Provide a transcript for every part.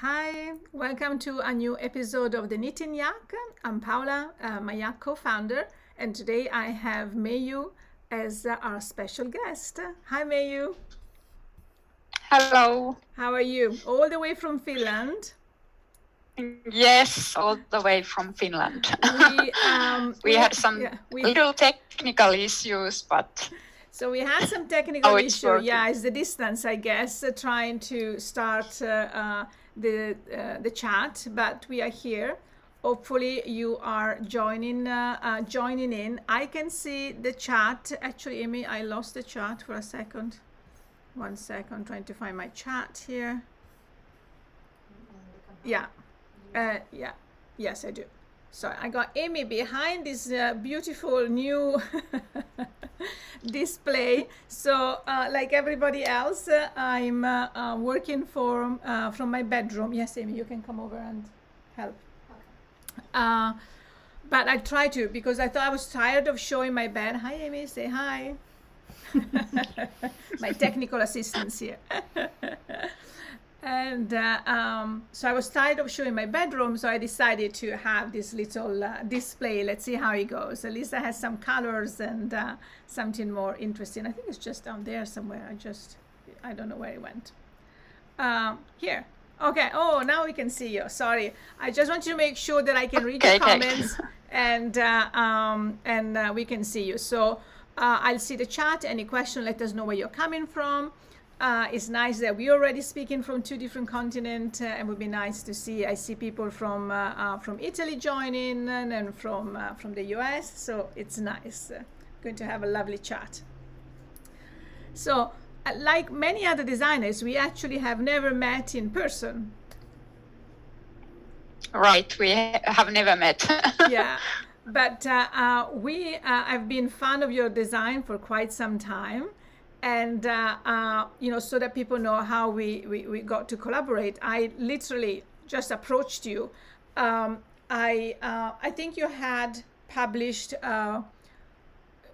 Hi, welcome to a new episode of the Knitting Yak. I'm Paula, mYak co-founder, and today I have Meiju as our special guest. Hi, Meiju. Hello. How are you? All the way from Finland? Yes, all the way from Finland. We had some little technical issues, but so we had some technical issues. Working. Yeah, it's the distance, I guess, trying to start the chat, but we are here. Hopefully you are joining in. I can see the chat. Actually, Amy, I lost the chat for a second. 1 second, trying to find my chat here. Yeah. Yes, I do. So I got Amy behind this beautiful new display. So like everybody else, I'm working from my bedroom. Yes, Amy, you can come over and help. But I try to, because I thought I was tired of showing my bed. Hi, Amy, say hi. My technical assistants here. And so I was tired of showing my bedroom, so I decided to have this little display. Let's see how it goes. At least I has some colors and something more interesting. I think it's just down there somewhere. I don't know where it went. Here. Okay. Oh, now we can see you. Sorry. I just want to make sure that I can read your comments and we can see you. So I'll see the chat. Any question, let us know where you're coming from. It's nice that we're already speaking from 2 different continents, and it would be nice to see. I see people from Italy joining and from the US, so it's nice. Going to have a lovely chat. So, like many other designers, we actually have never met in person. Right, we have never met. Yeah, but I've been fan of your design for quite some time. And so that people know how we got to collaborate, I literally just approached you. I think you had published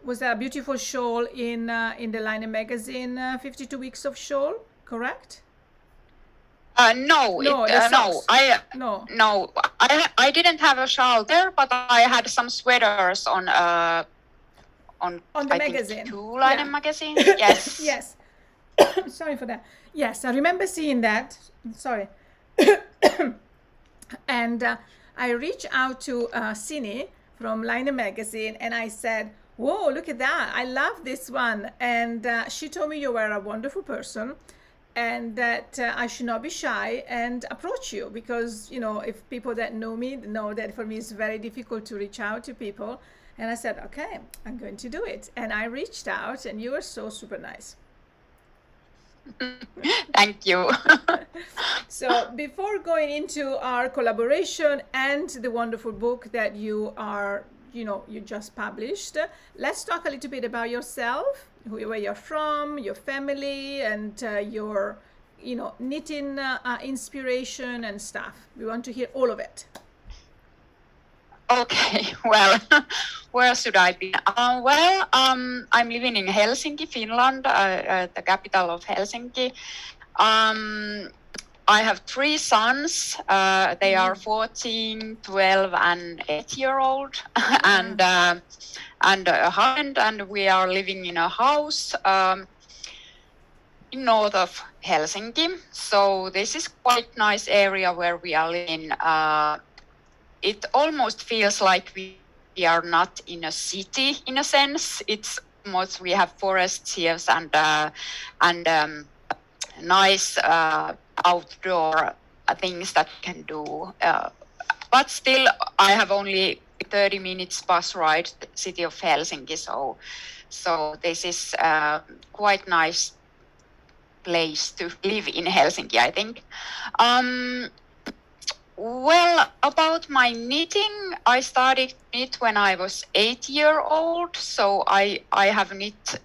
was that a beautiful shawl in the Laine magazine, 52 Weeks of Shawl, correct? No, I didn't have a shawl there, but I had some sweaters on the magazine. 2 Laine magazine. Yes. Yes. Sorry for that. Yes, I remember seeing that. Sorry. And I reached out to Sini from Laine magazine, and I said, "Whoa, look at that! I love this one." And she told me you were a wonderful person, and that I should not be shy and approach you, because if people that know me know that for me it's very difficult to reach out to people. And I said, okay, I'm going to do it. And I reached out, and you were so super nice. Thank you. So before going into our collaboration and the wonderful book that you just published, let's talk a little bit about yourself, where you're from, your family, and your, knitting inspiration and stuff. We want to hear all of it. Okay, well, where should I be? I'm living in Helsinki, Finland, the capital of Helsinki. I have 3 sons. They are 14, 12, and 8-year-old, and a husband, and we are living in a house in north of Helsinki. So this is quite nice area where we are living. It almost feels like we are not in a city in a sense. It's almost, we have forests here and nice outdoor things that we can do. But still, I have only 30 minutes bus ride to the city of Helsinki. So this is quite nice place to live in Helsinki, I think. Well, about my knitting, I started to knit when I was 8-year-old. So I have knit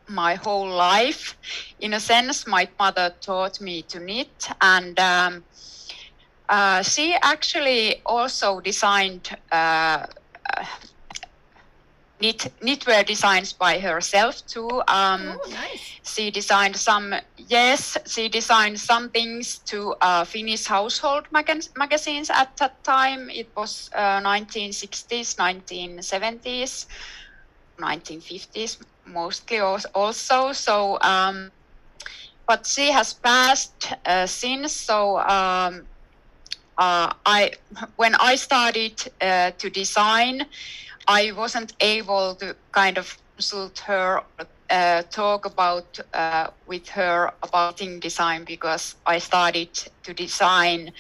my whole life. In a sense, my mother taught me to knit, and she actually also designed knitwear designs by herself too. Nice. She designed some things to Finnish household magazines at that time. It was 1960s, 1970s, 1950s mostly also. So, but she has passed since. So when I started to design, I wasn't able to kind of consult her, talk about with her about knitting design, because I started to design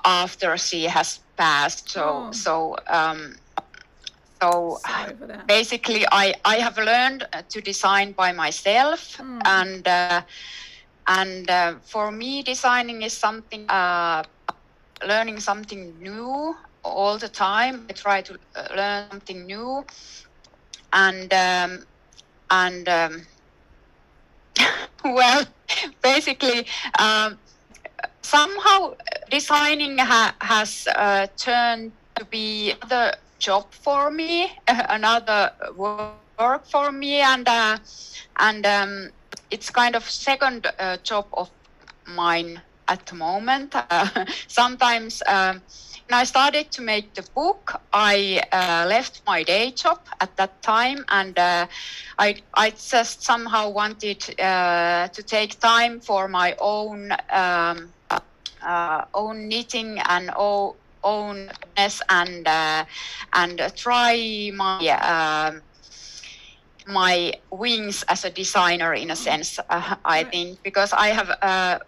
after she has passed. So Sorry for that. basically, I have learned to design by myself, and for me, designing is something, learning something new all the time. I try to learn something new, and well, basically, somehow designing has turned to be another job for me, another work for me, and it's kind of second job of mine at the moment. Sometimes when I started to make the book, I left my day job at that time, and I just somehow wanted to take time for my own knitting and ownness, and try my wings as a designer in a sense. I think, because I have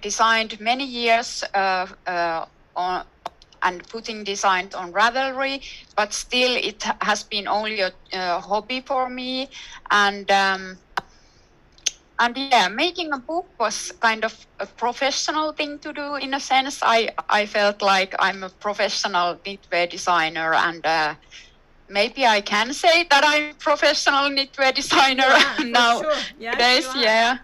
designed many years on and putting designs on Ravelry, but still it has been only a hobby for me, and yeah, making a book was kind of a professional thing to do in a sense. I felt like I'm a professional knitwear designer, and maybe I can say that I'm a professional knitwear designer now. Sure. Yes, days. Yeah.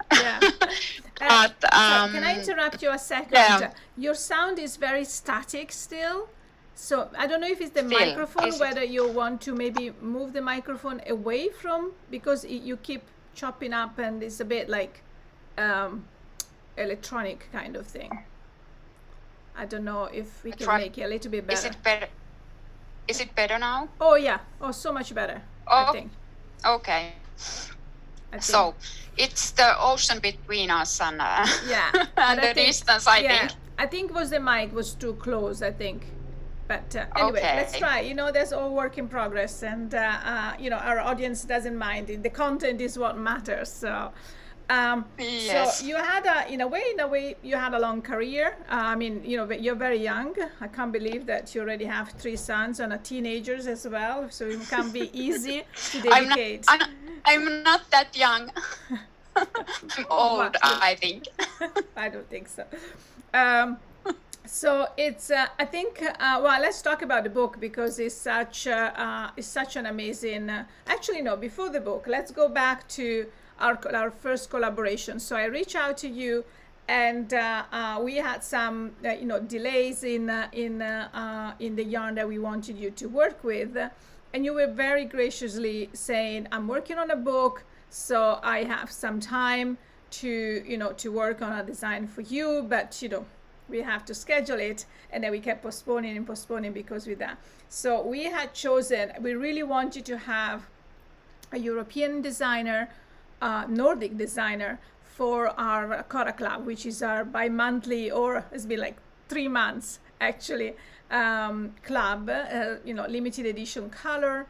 But, can I interrupt you a second? Yeah. Your sound is very static still. So I don't know if it's the Still, microphone, whether you want to maybe move the microphone away from, because you keep chopping up and it's a bit like electronic kind of thing. I don't know if we can make it a little bit better. Is it better? Is it better now? Oh yeah. Oh, so much better. I think. Okay. So it's the ocean between us and and the distance. I think. I think was the mic was too close. I think. But anyway, let's try. You know, there's all work in progress, and you know, our audience doesn't mind. The content is what matters. So. Yes. So you had in a way you had a long career. I mean, you know, you're very young. I can't believe that you already have 3 sons and teenagers as well. So it can be easy to dedicate. I'm not that young. I'm old, I think. I don't think so. So it's I think well, let's talk about the book, because it's such an amazing. Actually, no. Before the book, let's go back to our first collaboration. So I reached out to you, and we had some you know, delays in the yarn that we wanted you to work with, and you were very graciously saying, I'm working on a book, so I have some time to, you know, to work on a design for you, but you know, we have to schedule it. And then we kept postponing because with that. So we had chosen, we really wanted to have a European designer, Nordic designer, for our Kora Club, which is our bi-monthly, or it's been like 3 months actually, club, you know, limited edition color.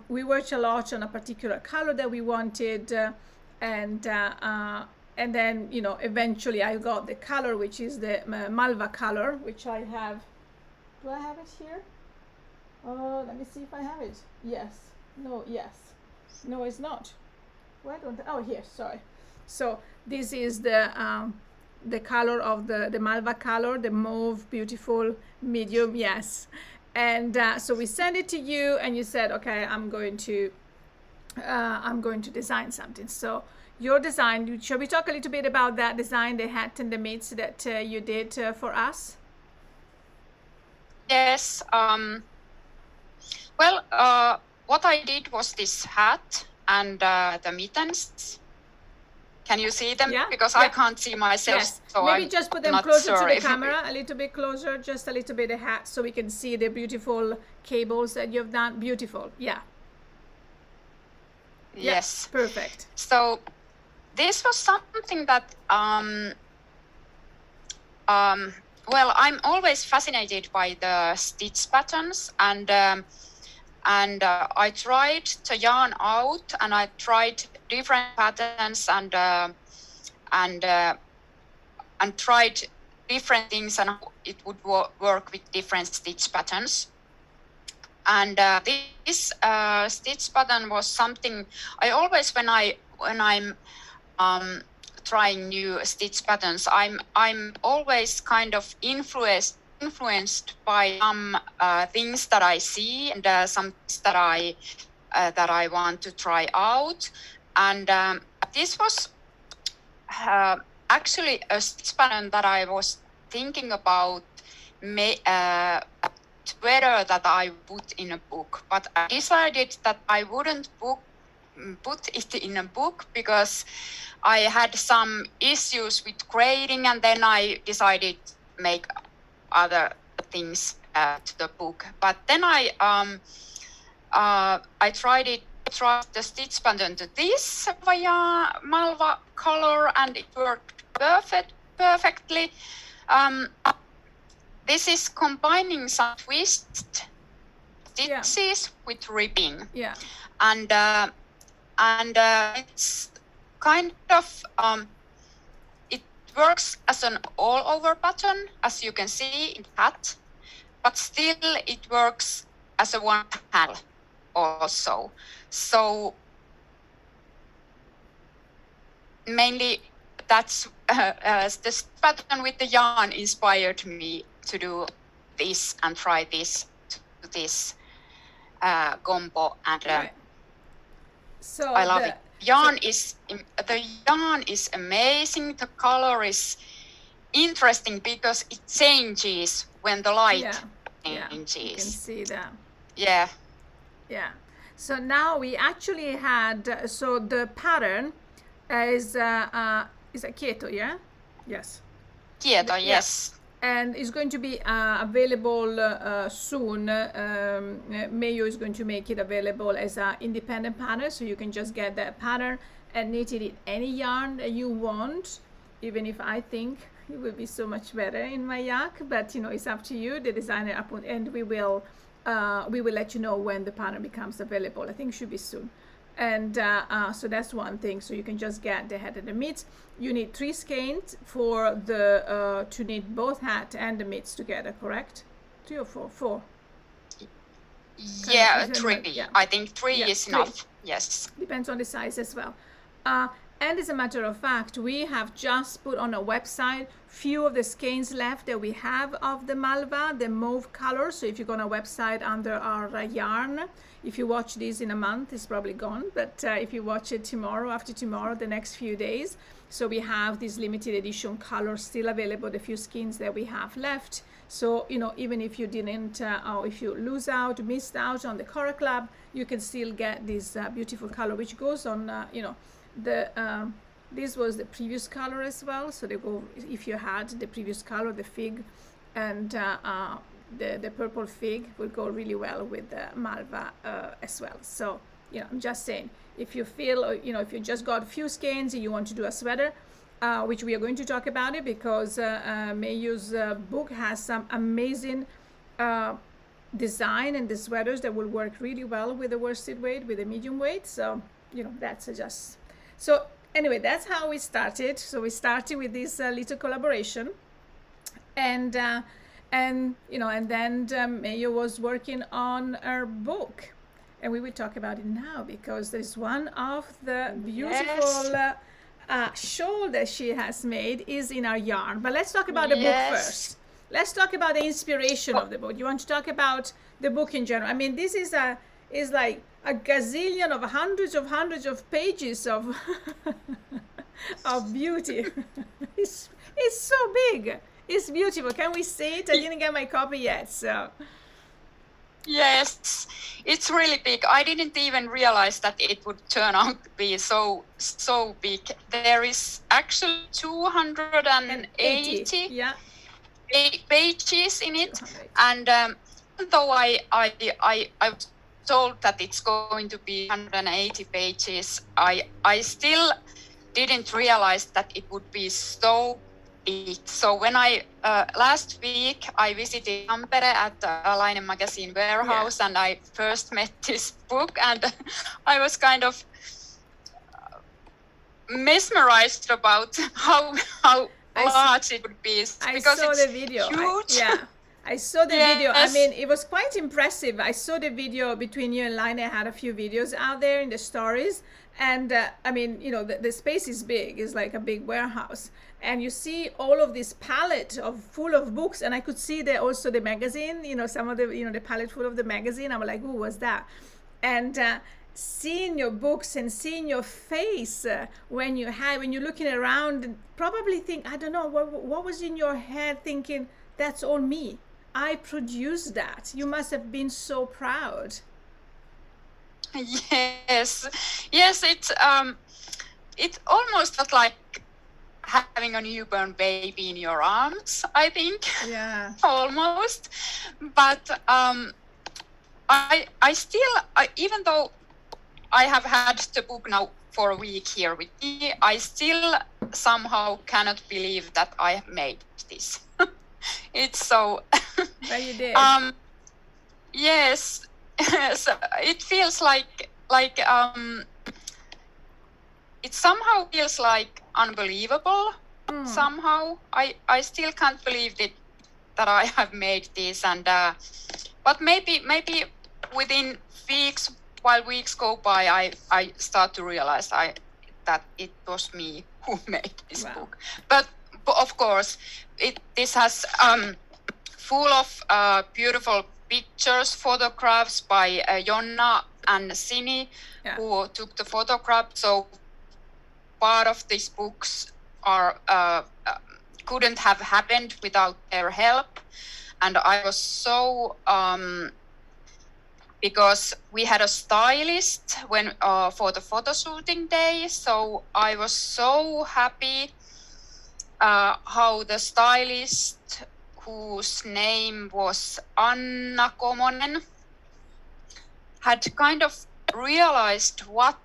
We worked a lot on a particular color that we wanted, and then, you know, eventually I got the color, which is the Malva color, which I have. Do I have it here? Let me see if I have it. Yes. No. Yes. No, it's not. Why don't I? Oh, here. Sorry. So this is the color of the Malva color, the mauve, beautiful, medium. Yes. And so we sent it to you, and you said, okay, I'm going to design something. So your design, shall we talk a little bit about that design, the hat and the mitts that you did for us? Yes. Well, what I did was this hat and the mittens. Can you see them? Yeah. Because I can't see myself. Yes. So Maybe I'm just put them not closer sure to the if camera, a little bit closer, just a little bit of hat, so we can see the beautiful cables that you've done. Beautiful. Yeah. Yes. Yeah, perfect. So this was something that well, I'm always fascinated by the stitch patterns, and I tried to yarn out, and I tried different patterns, and tried different things, and how it would work with different stitch patterns. And this stitch pattern was something I always, when I'm trying new stitch patterns, I'm always kind of influenced by some things that I see, and some things that I want to try out. And this was actually a stitch pattern that I was thinking about whether that I put in a book, but I decided that I wouldn't put it in a book because I had some issues with grading, and then I decided to make other things to the book. But then I tried the stitch pattern to this via Malva color, and it worked perfectly. This is combining some twist stitches with ribbing. Yeah. And it's kind of it works as an all-over pattern, as you can see in hat, but still it works as a one panel also. So mainly that's the pattern with the yarn inspired me to do this and try this to this combo, and so I love it. The yarn is amazing. The color is interesting because it changes when the light changes. You can see that. Yeah. Yeah. So now we actually had, so the pattern is a Kieto, yeah? Yes. Kieto, yes. And it's going to be available soon. Meiju is going to make it available as an independent pattern, so you can just get that pattern and knit it in any yarn that you want, even if I think it will be so much better in mYak, but it's up to you, the designer, and we will let you know when the pattern becomes available. I think it should be soon. And so that's one thing. So you can just get the hat and the mitts. You need 3 skeins for the to knit both hat and the mitts together, correct? 3 or 4? 4. Yeah, 3. Yeah. I think 3 is enough. 3. Yes. Depends on the size as well. And as a matter of fact, we have just put on a website few of the skeins left that we have of the Malva, the mauve color. So if you go on a website under our yarn, if you watch this in a month, it's probably gone. But if you watch it tomorrow, after tomorrow, the next few days. So we have this limited edition color still available, the few skeins that we have left. So, even if you didn't, or if you missed out on the Kora Club, you can still get this beautiful color, which goes on, this was the previous color as well. So they go, if you had the previous color, the fig, and the purple fig will go really well with the Malva as well. So, I'm just saying, if you feel, if you just got a few skeins and you want to do a sweater, which we are going to talk about it, because Meiju's book has some amazing design and the sweaters that will work really well with the worsted weight, with the medium weight. So, that's just... So anyway, that's how we started. So we started with this little collaboration, and then Meiju was working on her book, and we will talk about it now, because there's one of the beautiful shawl that she has made is in our yarn. But let's talk about the book first. Let's talk about the inspiration of the book. You want to talk about the book in general? I mean, this is like a gazillion of hundreds of pages of of beauty. It's so big. It's beautiful. Can we see it? I didn't get my copy yet, so Yes, it's really big. I didn't even realize that it would turn out to be so big. There is actually 280 yeah. pages in it, 280. and though I was told that it's going to be 180 pages, I still didn't realize that it would be so big. So when I last week I visited Tampere at the Laine magazine warehouse, and I first met this book, and I was kind of mesmerized about how large it would be, because I saw it's the video. huge. I saw the video. I Yes. mean, it was quite impressive. I saw the video between you and Laine. I had a few videos out there in the stories. And I mean, you know, the space is big. It's like a big warehouse. And you see all of this palette full of books. And I could see also the magazine, you know, some of the, you know, the palette full of the magazine. I was like, ooh, what's that? And seeing your books and seeing your face when you're looking around, and probably think, I don't know, what was in your head thinking, that's all me. I produced that. You must have been so proud. Yes, it almost felt like having a newborn baby in your arms, I think. Yeah. Almost. But I still, even though I have had the book now for a week here with me, I still somehow cannot believe that I have made this. It's so. But you did. Yes. So it feels like it somehow feels like unbelievable. Somehow I still can't believe that I have made this, and but maybe within weeks, while weeks go by, I start to realize that it was me who made this book. But of course, this has full of beautiful pictures, photographs by Jonna and Sini, who took the photograph. So part of these books couldn't have happened without their help. And I was so because we had a stylist for the photo shooting day. So I was so happy how the stylist, whose name was Anna Komonen, had kind of realized what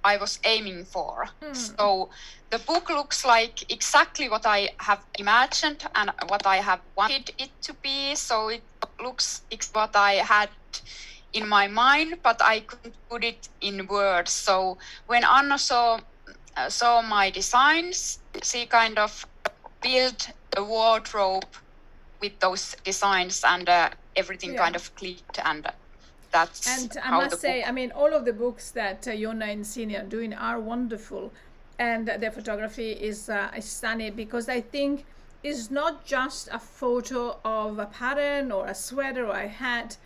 I was aiming for. So the book looks like exactly what I have imagined and what I have wanted it to be. So it looks what I had in my mind, but I couldn't put it in words. So when Anna saw my designs, she kind of built a wardrobe with those designs, and everything kind of clicked, and that's and I how must say, I mean, all of the books that Jonna and Sini are doing are wonderful, and the photography is stunning, because I think it's not just a photo of a pattern or a sweater or a hat.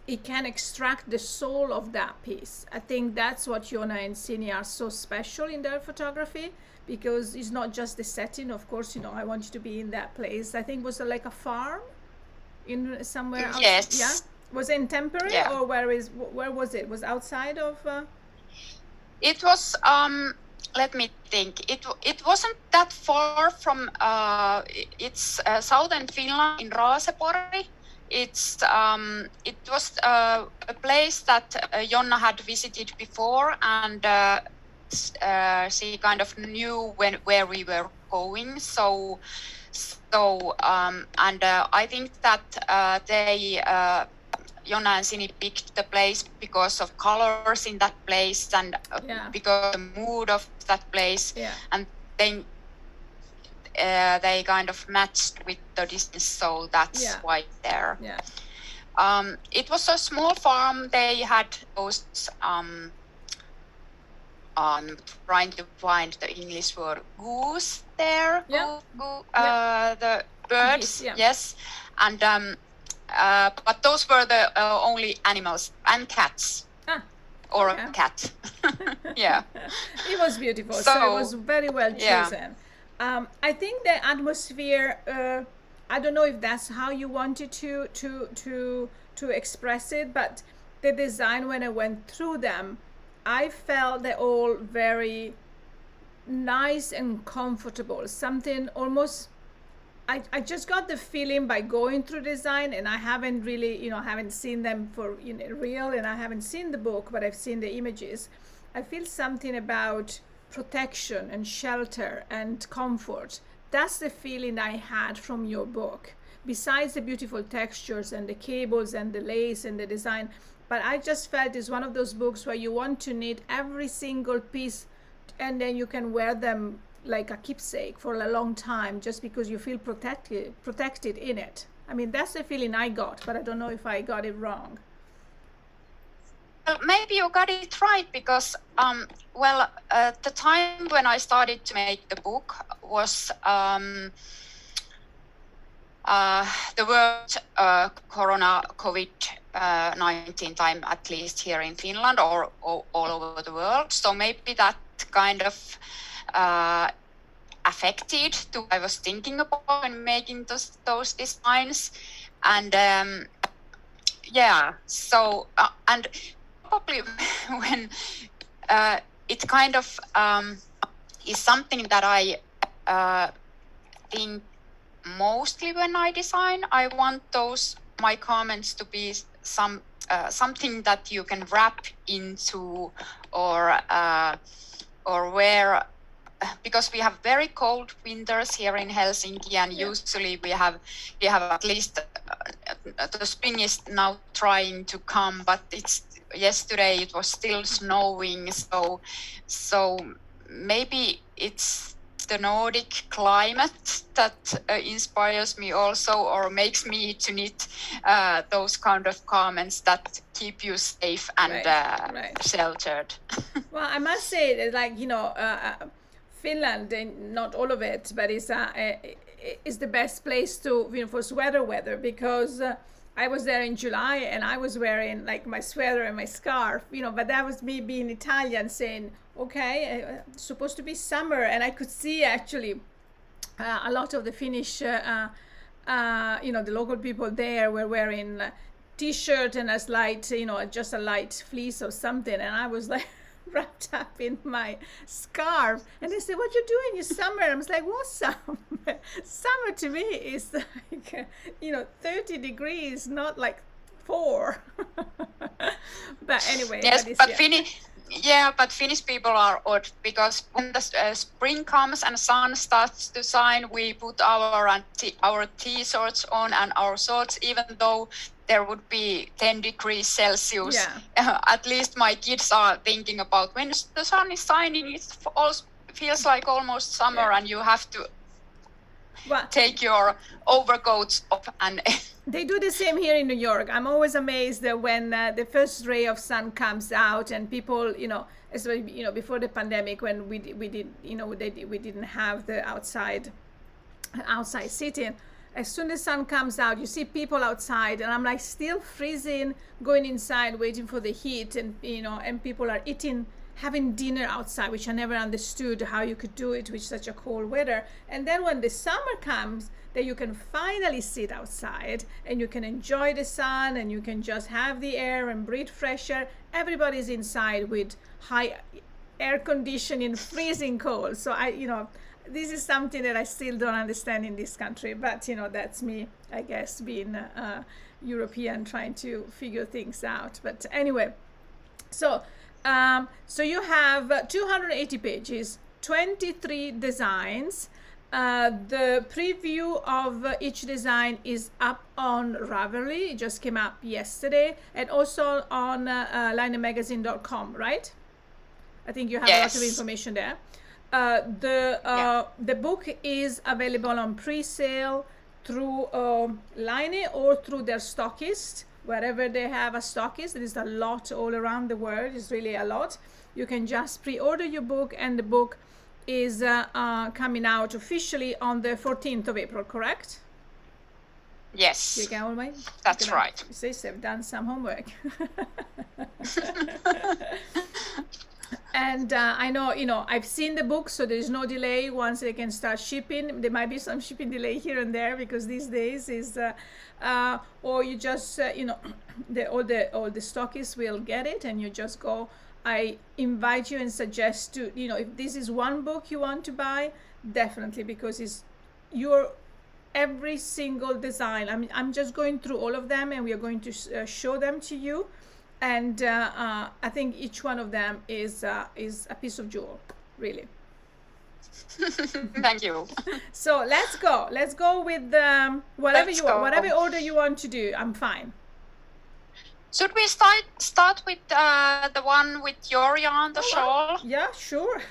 It can extract the soul of that piece. I think that's what Jonna and Sini are so special in their photography, because it's not just the setting. Of course, you know, I want you to be in that place. I think it was like a farm in somewhere else. Yes. Yeah. Was it in Tampere, or where was it? Was outside of? It was. Let me think. It wasn't that far from. It's southern Finland, in Raasepori. It was a place that Jonna had visited before, and she kind of knew where we were going. So and I think that they Jonna and Sini picked the place because of colors in that place, and because of the mood of that place, and then they kind of matched with the distance, so that's why there. It was a small farm. They had those trying to find the English word, goose there. The birds. Yes, and but those were the only animals, and cats. Or a cat. It was beautiful. So it was very well chosen. I think the atmosphere, I don't know if that's how you wanted to express it, but the design, when I went through them, I felt they're all very nice and comfortable. Something almost, I just got the feeling by going through design, and I haven't really, haven't seen them for real, and I haven't seen the book, but I've seen the images. I feel something about protection and shelter and comfort. That's the feeling I had from your book, besides the beautiful textures and the cables and the lace and the design. But I just felt it's one of those books where you want to knit every single piece, and then you can wear them like a keepsake for a long time, just because you feel protected in it. I mean, that's the feeling I got, but I don't know if I got it wrong. Well, maybe you got it right, because the time when I started to make the book was the world Corona COVID-19 time, at least here in Finland or all over the world. So maybe that kind of affected to I was thinking about when making those designs. And so and probably when it kind of is something that I think mostly when I design, I want my comments to be something that you can wrap into or wear, because we have very cold winters here in Helsinki, and usually we have at least the spring is now trying to come, but yesterday it was still snowing, so maybe it's the Nordic climate that inspires me also, or makes me to knit those kind of garments that keep you safe and sheltered. Well, I must say that, like, Finland, and not all of it, but is the best place to for sweater weather, because I was there in July and I was wearing like my sweater and my scarf, but that was me being Italian, saying, okay, it's supposed to be summer. And I could see actually a lot of the Finnish, the local people there were wearing t-shirt and a slight, just a light fleece or something. And I was like wrapped up in my scarf, and they said, what you doing? It's summer. I was like, what summer? Summer to me is like 30 degrees, not like 4. But anyway, yes, but Finnish people are odd, because when the spring comes and sun starts to shine, we put our t-shirts on and our shorts, even though there would be 10 degrees Celsius. At least my kids are thinking about when the sun is shining, it feels like almost summer, and you have to take your overcoats off. And they do the same here in New York. I'm always amazed that when the first ray of sun comes out, and people, especially, before the pandemic, when we didn't have the outside sitting. As soon as sun comes out, you see people outside, and I'm like still freezing, going inside, waiting for the heat, and and people are having dinner outside, which I never understood how you could do it with such a cold weather. And then when the summer comes, then you can finally sit outside and you can enjoy the sun, and you can just have the air and breathe fresh air. Everybody's inside with high air conditioning, freezing cold. So this is something that I still don't understand in this country, but that's me, I guess, being European, trying to figure things out. But anyway, so you have 280 pages, 23 designs. The preview of each design is up on Ravelry. It just came up yesterday, and also on LaineMagazine.com, right? I think you have a lot of information there. The book is available on pre-sale through Laine or through their stockist, wherever they have a stockist. There is a lot all around the world. It's really a lot. You can just pre-order your book, and the book is coming out officially on the 14th of April, correct? Yes. You get all my? That's right. Says they've done some homework. And I know, I've seen the book, so there's no delay. Once they can start shipping, there might be some shipping delay here and there because these days is, or you just, all the stockists will get it, and you just go. I invite you and suggest to, if this is one book you want to buy, definitely, because it's your every single design. I'm just going through all of them, and we are going to show them to you. And I think each one of them is a piece of jewel, really. Thank you. So let's go. Let's go with whatever order you want to do. I'm fine. Should we start with the one with your yarn, the shawl? Yeah, sure.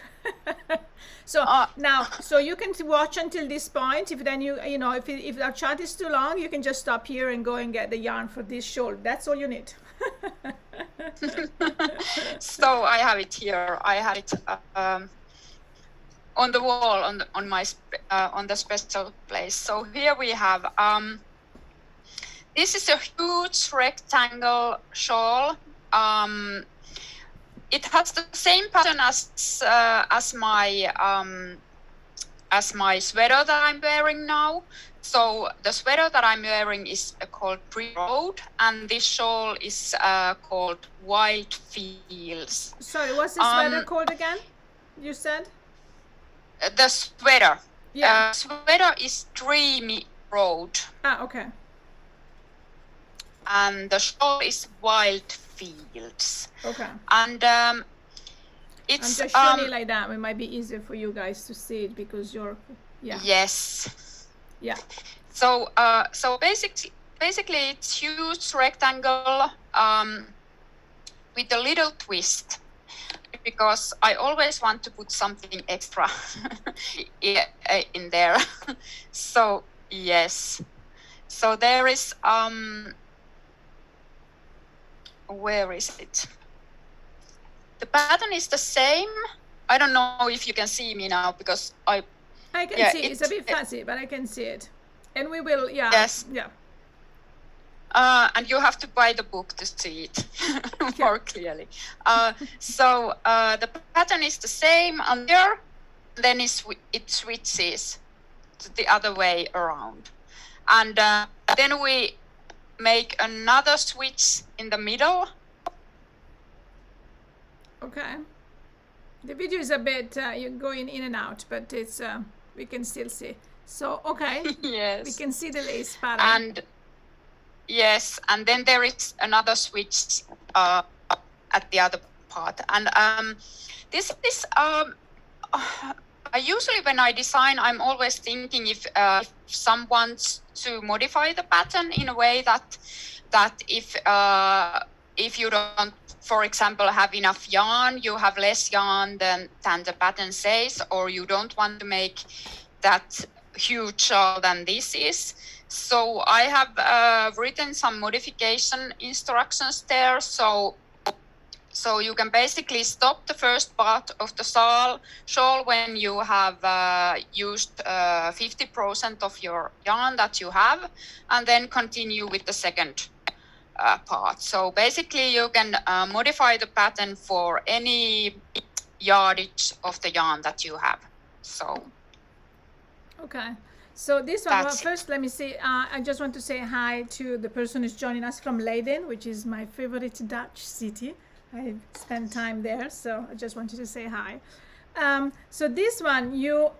So now, so you can watch until this point. If then if our chart is too long, you can just stop here and go and get the yarn for this shawl. That's all you need. So I have it here. I had it on the wall on the special place. So here we have. This is a huge rectangle shawl. It has the same pattern as my sweater that I'm wearing now. So the sweater that I'm wearing is called Petrol, and this shawl is called Wild Fields. Sorry, what's the sweater called again? You said? The sweater. Yeah. Sweater is Dreamy Road. Okay. And the shawl is Wild Fields. Okay. And it's I'm just showing it like that. It might be easier for you guys to see it because you're, yeah. Yes. Yeah. So basically it's huge rectangle with a little twist, because I always want to put something extra in there. So yes. So there is where is it? The pattern is the same. I don't know if you can see me now because I can see it's a bit fuzzy, but I can see it. And we will, yeah. Yes. Yeah. And you have to buy the book to see it more clearly. So the pattern is the same on there, then it switches to the other way around. And then we make another switch in the middle. Okay. The video is a bit you're going in and out, but it's we can still see. So okay. Yes. We can see the lace pattern. And yes, and then there is another switch at the other part. And this I usually, when I design, I'm always thinking if some wants to modify the pattern in a way that if you don't, for example, have enough yarn, you have less yarn than the pattern says, or you don't want to make that huge shawl than this is. So I have written some modification instructions there. So you can basically stop the first part of the shawl when you have used 50% of your yarn that you have, and then continue with the second part. So basically you can modify the pattern for any yardage of the yarn that you have. So okay. So this one, well, first let me say, I just want to say hi to the person who's joining us from Leiden, which is my favorite Dutch city. I spent time there, so I just wanted to say hi. So this one, you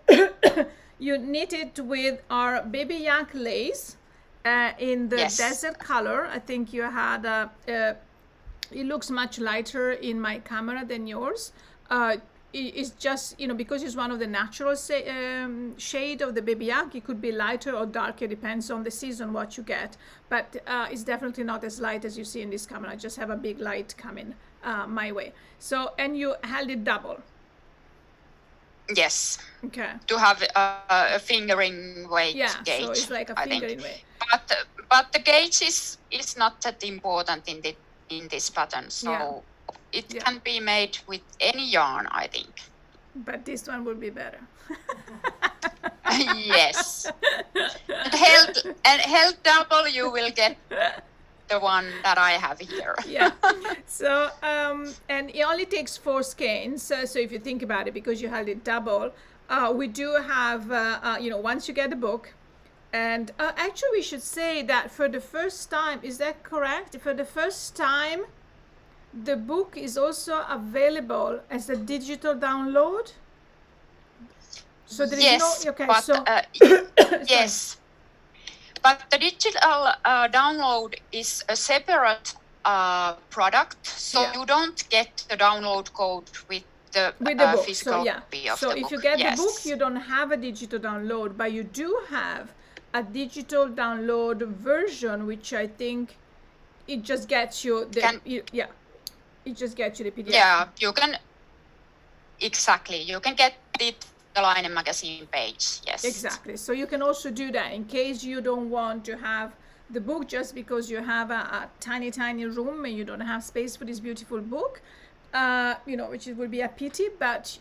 you knitted with our Baby Yak Lace in the desert color. I think you had it looks much lighter in my camera than yours. It's just, because it's one of the natural shade of the Baby Yak, it could be lighter or darker, depends on the season what you get. But it's definitely not as light as you see in this camera. I just have a big light coming my way. So, and you held it double. Yes. Okay. To have a fingering weight gauge. So it's like a fingering weight. But the gauge is not that important in this pattern. So it can be made with any yarn, I think. But this one would be better. Yes. And held double, you will get the one that I have here. Yeah. So, and it only takes 4 skeins. So if you think about it, because you held it double, we do have, once you get the book, and actually we should say that for the first time, is that correct? For the first time, the book is also available as a digital download. So there is no, okay, but, so yes, but the digital download is a separate product, so you don't get the download code with the book. physical So copy of so the book. if you get the book, you don't have a digital download, but you do have a digital download version, which I think it just gets you the it just gets you the PDF. Yeah, you can you can get it the Laine magazine page. Yes, exactly. So you can also do that in case you don't want to have the book just because you have a tiny room and you don't have space for this beautiful book, which would be a pity. But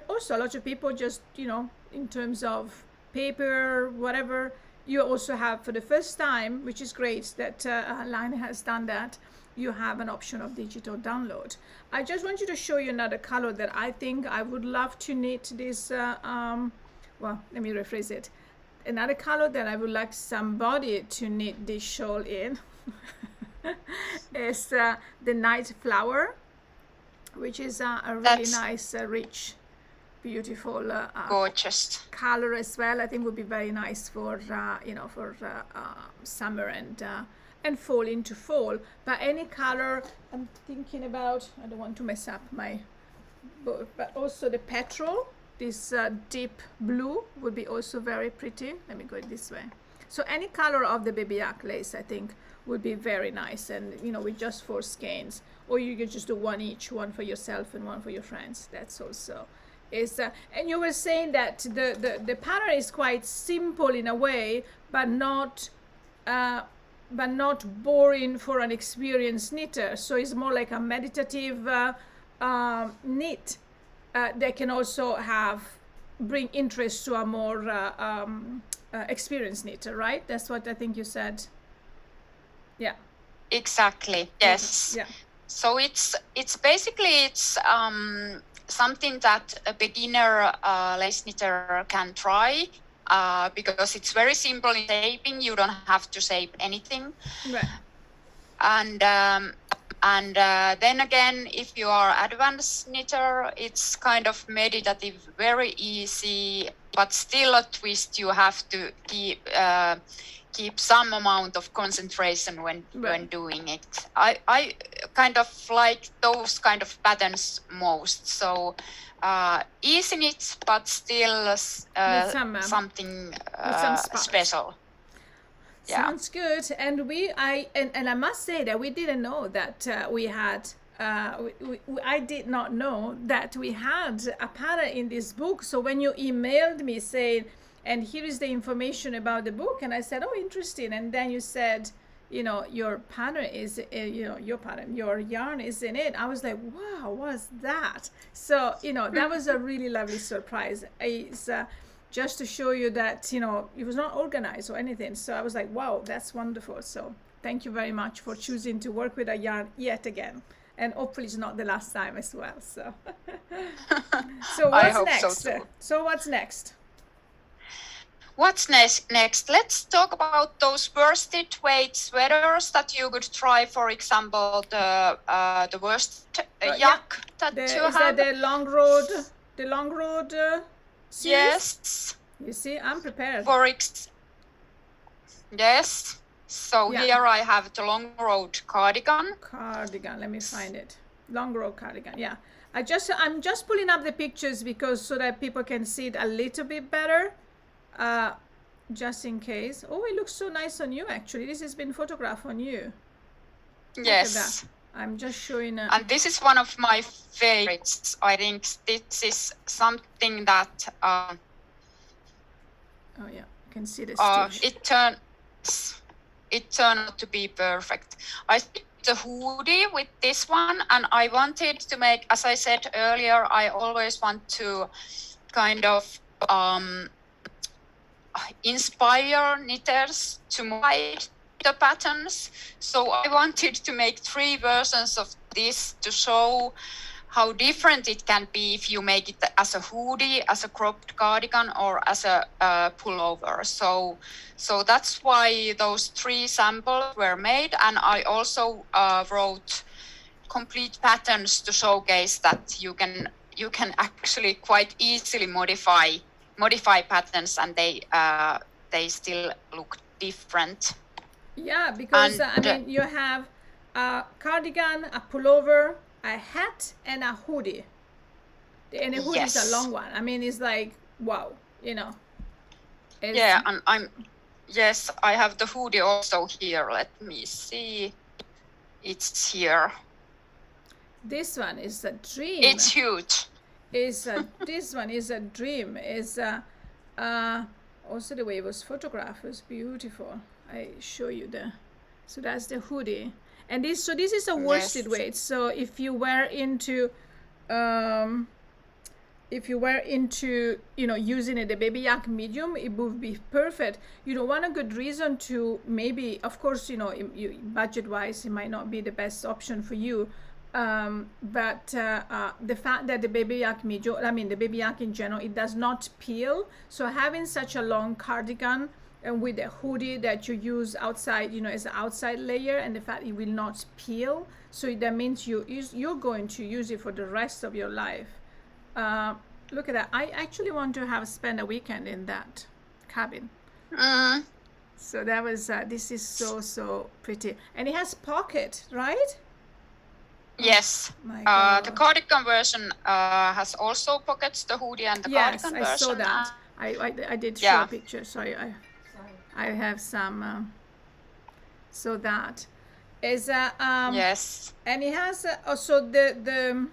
also a lot of people just in terms of paper, whatever, you also have for the first time, which is great that Laine has done that. You have an option of digital download. I just want you to show you another color that I think I would love to knit this, well, let me rephrase it. Another color that I would like somebody to knit this shawl in is the Night Flower, which is a really nice, rich, beautiful, gorgeous color as well. I think would be very nice for, summer and fall into fall. But any color I'm thinking about, I don't want to mess up my book, but also the Petrol, this deep blue would be also very pretty. Let me go this way. So any color of the Baby Yak Lace I think would be very nice, and with just 4 skeins, or you could just do one each, one for yourself and one for your friends. That's also is and you were saying that the pattern is quite simple in a way, but not boring for an experienced knitter. So it's more like a meditative knit that can also bring interest to a more experienced knitter, right? That's what I think you said. Yeah. Exactly. Yes. Yeah. So it's basically something that a beginner lace knitter can try. Because it's very simple in shaping, you don't have to shape anything. Right. And then again, if you are advanced knitter, it's kind of meditative, very easy, but still a twist. You have to keep some amount of concentration when doing it. I kind of like those kind of patterns most. So easy knit, but still something special. Yeah. Sounds good. And I must say that we didn't know that we had. I did not know that we had a pattern in this book. So when you emailed me saying, and here is the information about the book, and I said, oh, interesting. And then you said, your pattern is, your yarn is in it. I was like, wow, what's that? So, that was a really lovely surprise. It's just to show you that, it was not organized or anything. So I was like, wow, that's wonderful. So thank you very much for choosing to work with a yarn yet again. And hopefully it's not the last time as well. So, what's next? So what's next? What's next? Let's talk about those worsted weight sweaters that you could try. For example, the worsted yak that you have. Is that the long road? The long road series? Yes. You see, I'm prepared. Yes. So here I have the long road cardigan. Let me find it. Long road cardigan. Yeah. I'm just pulling up the pictures so that people can see it a little bit better. Just in case. Oh, it looks so nice on you, actually. This has been photographed on you. Yes. I'm just showing. And this is one of my favorites. I think this is something that. Oh yeah, you can see the stitch. It turned out to be perfect. I did the hoodie with this one, and I wanted to make, as I said earlier, I always want to kind of inspire knitters to modify the patterns. So I wanted to make 3 versions of this to show how different it can be if you make it as a hoodie, as a cropped cardigan, or as a pullover. So that's why those 3 samples were made, and I also wrote complete patterns to showcase that you can actually quite easily modify patterns, and they still look different. Yeah, because I mean, you have a cardigan, a pullover, a hat, and a hoodie. And a hoodie is a long one. I mean, it's like, wow, you know. Yeah, and I have the hoodie also here. Let me see. It's here. This one is a dream. It's huge. This one is a dream. Is also the way it was photographed was beautiful. I show you so that's the hoodie, and this is a worsted weight. So if you were into using it, the Baby Yak medium, it would be perfect. One a good reason to, maybe, of course, budget wise, it might not be the best option for you. But the fact that the Baby Yak Meiju, I mean the Baby Yak in general, it does not peel. So having such a long cardigan and with a hoodie that you use outside, as an outside layer, and the fact it will not peel, so that means you're going to use it for the rest of your life. Look at that. I actually want to spend a weekend in that cabin. So that was this is so pretty, and it has pocket, right? Yes, the cardigan version has also pockets, the hoodie and the cardigan version. Yes, I saw that. I did show a picture. Sorry, I have some. So that is yes, and it has also the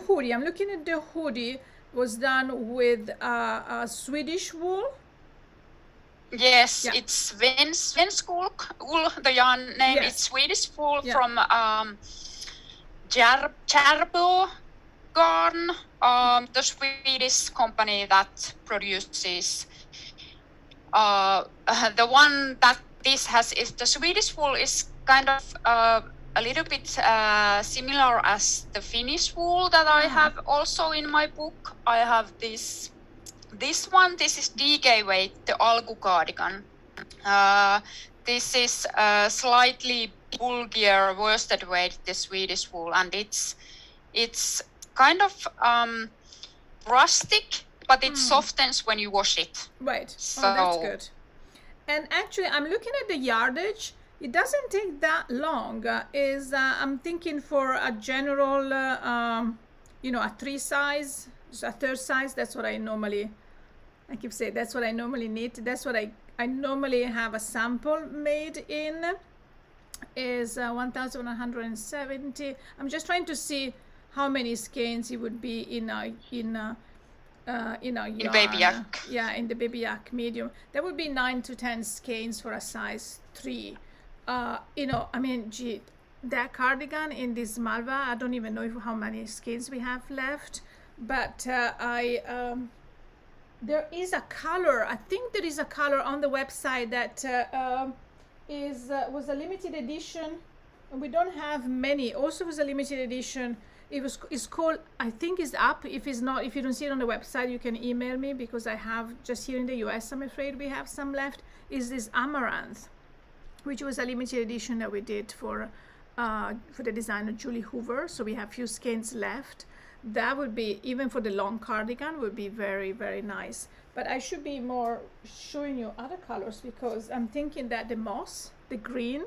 hoodie. I'm looking at the hoodie was done with a Swedish wool. Yes, it's svensk wool. The yarn name is Swedish wool from Järbo Garn, the Swedish company that produces the one that this has. Is the Swedish wool is kind of a little bit similar as the Finnish wool that I have also in my book. I have this one. This is DK weight, the Alku cardigan. This is slightly bulkier worsted weight, the Swedish wool, and it's kind of rustic, but it softens when you wash it. Right. So that's good. And actually, I'm looking at the yardage. It doesn't take that long. I'm thinking for a general, a 3 size, a 3rd size. That's what I normally. I keep saying that's what I normally need. That's what I normally have a sample made in. Is 1,170. I'm just trying to see how many skeins it would be in a yarn. Baby Yak. Yeah, in the Baby Yak medium. That would be 9 to 10 skeins for a size 3. I mean, gee, that cardigan in this Malva, I don't even know how many skeins we have left, but there is a color. I think there is a color on the website that was a limited edition, and we don't have many. Also was a limited edition. It's called, I think it's up. If it's not, if you don't see it on the website, you can email me, because I have just here in the US, I'm afraid we have some left. Is this Amaranth, which was a limited edition that we did for the designer Julie Hoover. So we have few skeins left. That would be, even for the long cardigan, would be very, very nice. But I should be more showing you other colors, because I'm thinking that the moss, the green,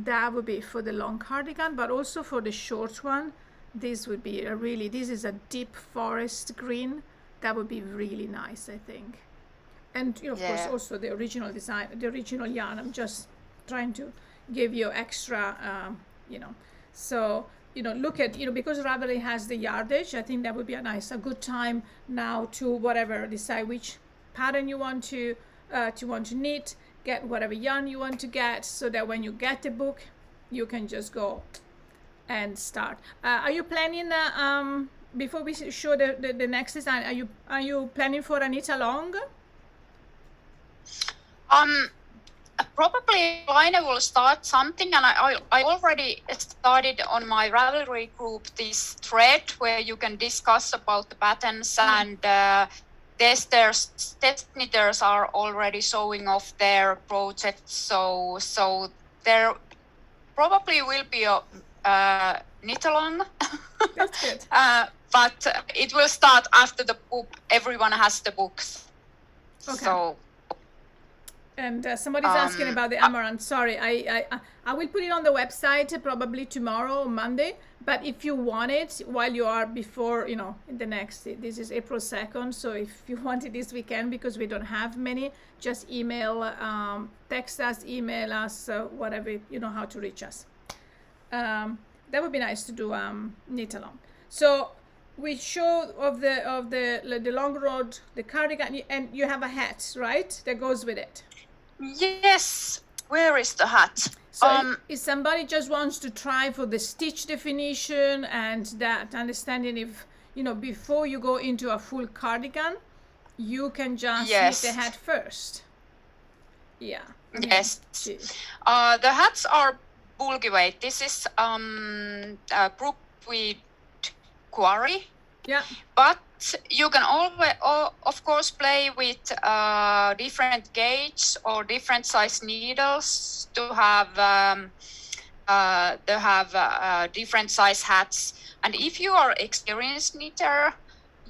that would be for the long cardigan, but also for the short one, this would be this is a deep forest green. That would be really nice, I think. And of course, also the original design, the original yarn. I'm just trying to give you extra, So, look at, because Ravelry has the yardage. I think that would be a good time now to decide which pattern you want to knit, get whatever yarn you want to get, so that when you get the book, you can just go and start. Are you planning, before we show the next design, are you planning for a knit along? Probably Laine will start something, and I already started on my ravelry group this thread where you can discuss about the patterns, and test knitters are already showing off their projects. So there probably will be a knit along. That's good. But it will start after the book. Everyone has the books. Okay. So. And somebody's asking about the amaranth. Sorry, I will put it on the website probably tomorrow or Monday. But if you want it while you are before, in the next, this is April 2nd. So if you want it this weekend, because we don't have many, just email, text us, email us, whatever, you know how to reach us. That would be nice to do knit along. So we show of the long road, the cardigan, and you have a hat, right? That goes with it. Yes. Where is the hat? So if somebody just wants to try for the stitch definition and that understanding, if before you go into a full cardigan, you can just knit the hat first. Yeah. Yes. The hats are bulky weight. This is proof with quarry. Yeah. But you can always, of course, play with different gauge or different size needles to have different size hats. And if you are experienced knitter,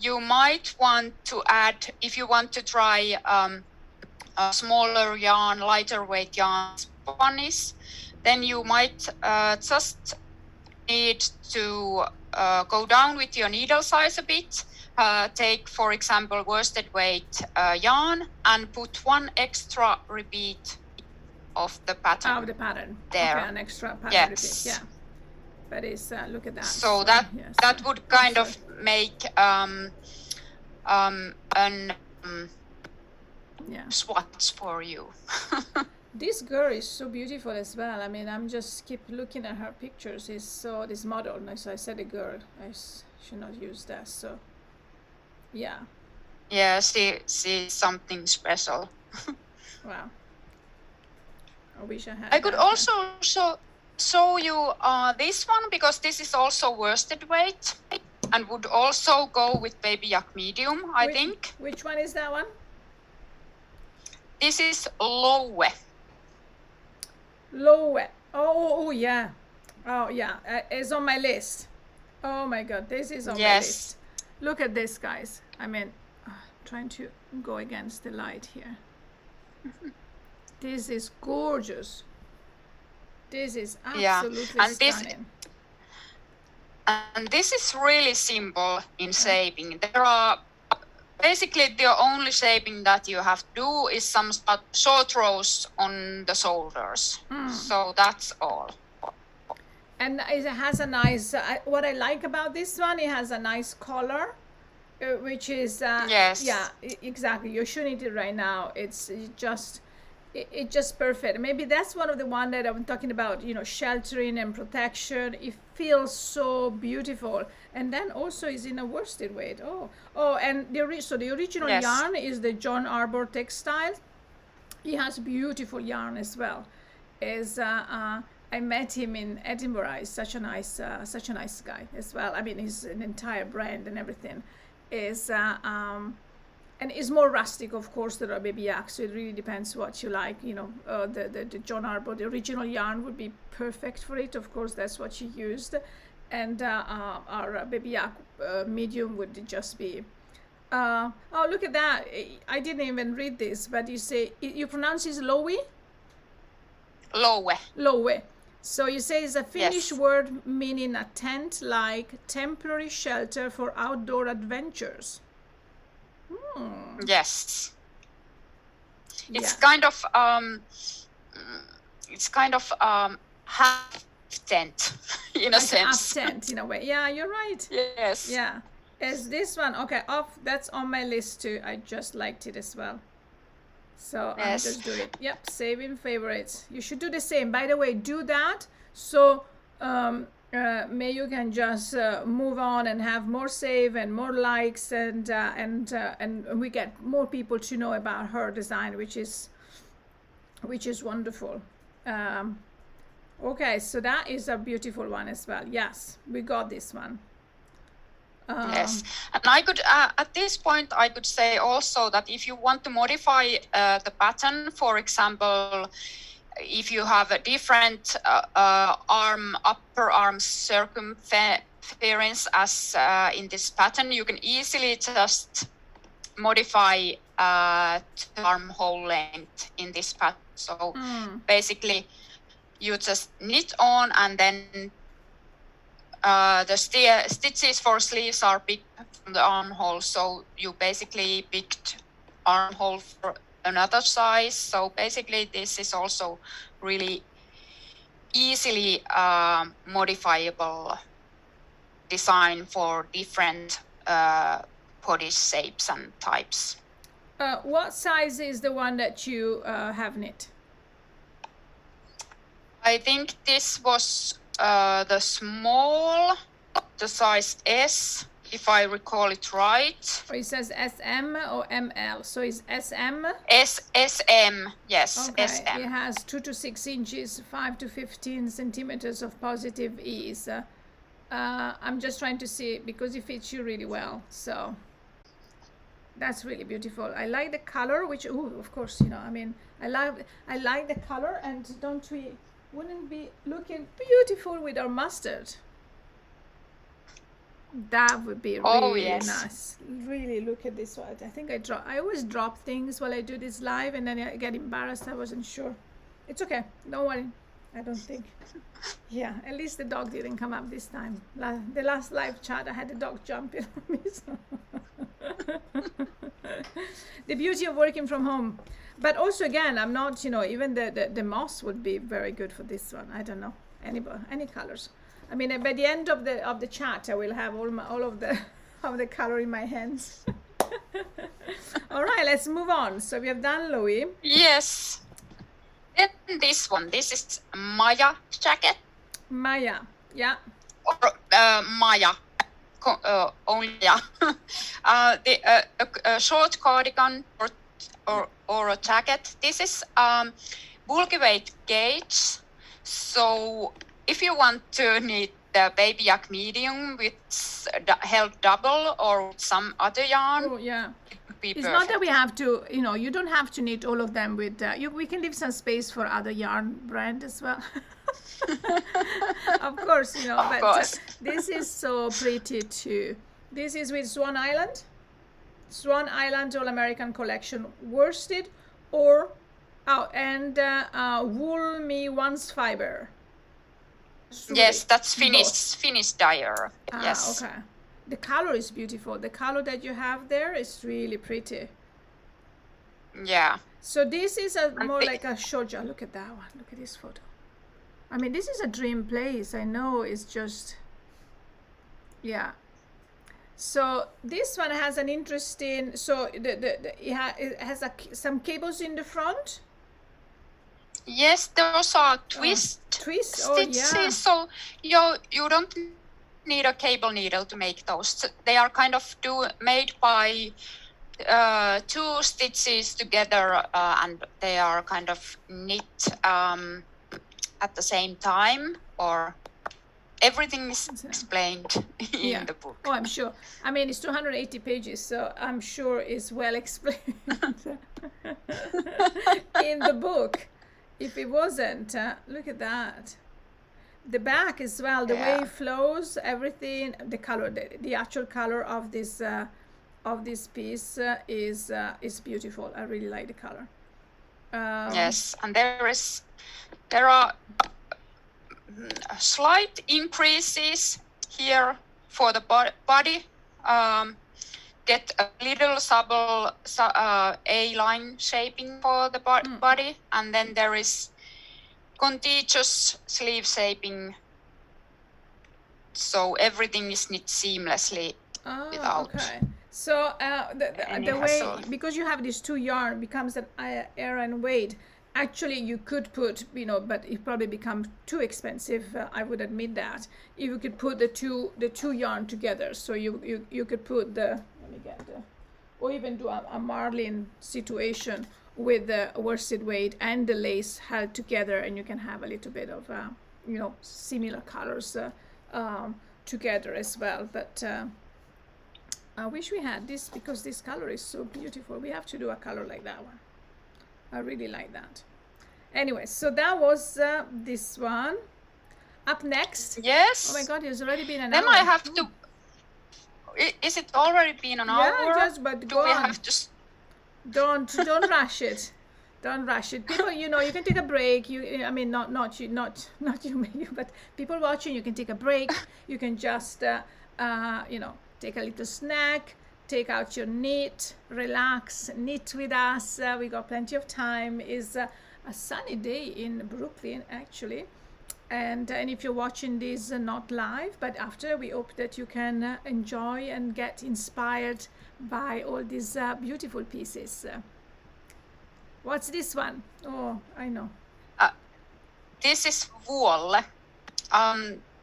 you might want to add, if you want to try a smaller yarn, lighter weight yarn bunnies, then you might just need to go down with your needle size a bit. Take, for example, worsted weight yarn and put one extra repeat of the pattern. Of the pattern. There. Okay, an extra pattern yes. repeat. Yeah. But it's look at that. So that would kind of make swatch for you. This girl is so beautiful as well. I mean, I'm just keep looking at her pictures. It's so this model. So I said a girl. I should not use that. So, yeah. Yeah, she's something special. Wow. I wish I had. I could also show you this one, because this is also worsted weight and would also go with Baby Yak medium, I think. Which one is that one? This is Lowe. Lowe. Oh yeah. Oh yeah. It's on my list. Oh my God, this is on my list. Look at this, guys. I mean, trying to go against the light here. This is gorgeous. This is absolutely stunning. And this is really simple in shaping. There are basically the only shaping that you have to do is some short rows on the shoulders. So that's all. And it has a nice, what I like about this one, it has a nice color, which is, yeah, exactly. You're shooting it right now. It's just perfect. Maybe that's one of the one that I'm talking about, sheltering and protection. It feels so beautiful. And then also is in a worsted weight. Oh, and the original yarn is the John Arbor textile. He has beautiful yarn as well. I met him in Edinburgh. He's such a nice guy as well. I mean, he's an entire brand and everything. And it's more rustic, of course, than a Baby Yak. So it really depends what you like. The John Arbor, the original yarn would be perfect for it. Of course, that's what she used. And our Baby Yak medium would just be. Oh, look at that! I didn't even read this, but you pronounce it Lowe. Lowe. So you say it's a Finnish word meaning a tent, like temporary shelter for outdoor adventures. Yes. It's kind of half tent in a sense. Half tent in a way. Yeah, you're right. Yes. Yeah. Is this one okay? That's on my list too. I just liked it as well. So I'll just do it. Yep, save in favorites. You should do the same. By the way, do that. So Meiju can just move on and have more save and more likes, and we get more people to know about her design, which is wonderful. Okay, so that is a beautiful one as well. Yes, we got this one. Yes, and I could at this point I could say also that if you want to modify the pattern, for example, if you have a different upper arm circumference as in this pattern, you can easily just modify armhole length in this pattern. So basically, you just knit on, and then the stitches for sleeves are picked from the armhole. So you basically picked armhole for another size. So basically, this is also really easily modifiable design for different body shapes and types. What size is the one that you have knit? I think this was the small, the size S, if I recall it right. Or it says SM or ML, so it's SM? SM, yes, okay. SM. It has 2 to 6 inches, 5 to 15 centimeters of positive ease. I'm just trying to see because it fits you really well, so that's really beautiful. I like the color, which of course, you know, I mean, I like the color, and wouldn't be looking beautiful with our mustard? That would be really nice. Really, look at this one. I think I always drop things while I do this live, and then I get embarrassed. I wasn't sure. It's okay, don't worry. I don't think. Yeah, at least the dog didn't come up this time. The last live chat, I had the dog jumping on me. So. The beauty of working from home. But also, again, I'm not, you know, even the moss would be very good for this one. I don't know, any colors. I mean, by the end of the chat, I will have all of the color in my hands. All right, let's move on. So we have done Louis. Yes. Then this one. This is Maya jacket. Maya, yeah. Or Maya. Only yeah. A short cardigan or a jacket. This is bulky weight gauge. So if you want to knit the Baby Yak medium with held double or some other yarn, oh, yeah. it would be it's perfect. not that we have to, you know, you don't have to knit all of them with, we can leave some space for other yarn brand as well. Of course, you know, of course. This is so pretty too. This is with Swan Island All American Collection worsted or wool me once fiber. Yes, that's Finnish dyer. Yes. Okay. The color is beautiful. The color that you have there is really pretty. Yeah. So this is more like a shoujo. Look at that one. Look at this photo. I mean, this is a dream place. I know it's just, yeah. So this one has an interesting. So it has some cables in the front. Yes, those are twist stitches. Oh, yeah. So you don't need a cable needle to make those. They are kind of made by 2 stitches together, and they are kind of knit at the same time, or everything is explained in the book. Oh, I'm sure. I mean, it's 280 pages, so I'm sure it's well explained in the book. If it wasn't, look at that. The back as well, the way it flows, everything, the color, the actual color of this piece is beautiful. I really like the color. Yes, and there are slight increases here for the body. Get a little subtle A-line shaping for the body, and then there is contiguous sleeve shaping, so everything is knit seamlessly without. Okay. So the way, because you have these 2 yarn, becomes an air and weight. Actually, you could put, but it probably becomes too expensive. I would admit that. If you could put the two yarn together, so you could put let me get or even do a marlin situation with the worsted weight and the lace held together, and you can have a little bit of similar colors together as well. But I wish we had this, because this color is so beautiful. We have to do a color like that one. I really like that. Anyway, so that was this one. Up next. Yes. Oh my God, it's already been an hour. Then I have to. Is it already been an hour? Yeah, but do go we on. Have to... Don't rush it. Don't rush it. People, you can take a break. I mean, not you, but people watching, you can take a break. You can just, take a little snack. Take out your knit, relax, knit with us. We got plenty of time. It's a sunny day in Brooklyn, actually. And if you're watching this not live, but after, we hope that you can enjoy and get inspired by all these beautiful pieces. What's this one? Oh, I know. This is wool.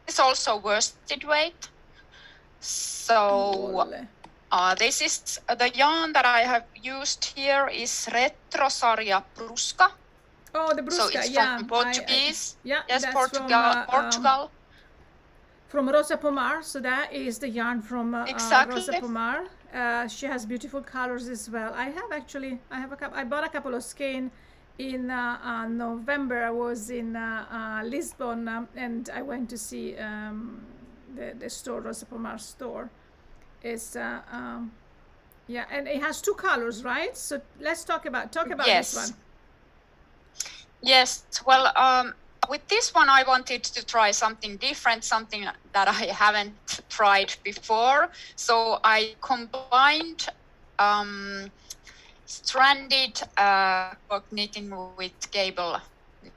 It's also worsted weight. So... Wool. This is the yarn that I have used here is Retrosarja Brusca. Oh, the Brusca, so it's from Portuguese. Yes, that's Portugal. From Rosa Pomar. So that is the yarn from exactly. Rosa Pomar. She has beautiful colors as well. I bought a couple of skeins in November. I was in Lisbon, and I went to see the store, Rosa Pomar store. Is and it has two colors, right? So let's talk about yes. this one. Yes, well, with this one I wanted to try something different, something that I haven't tried before. So I combined stranded knitting with cable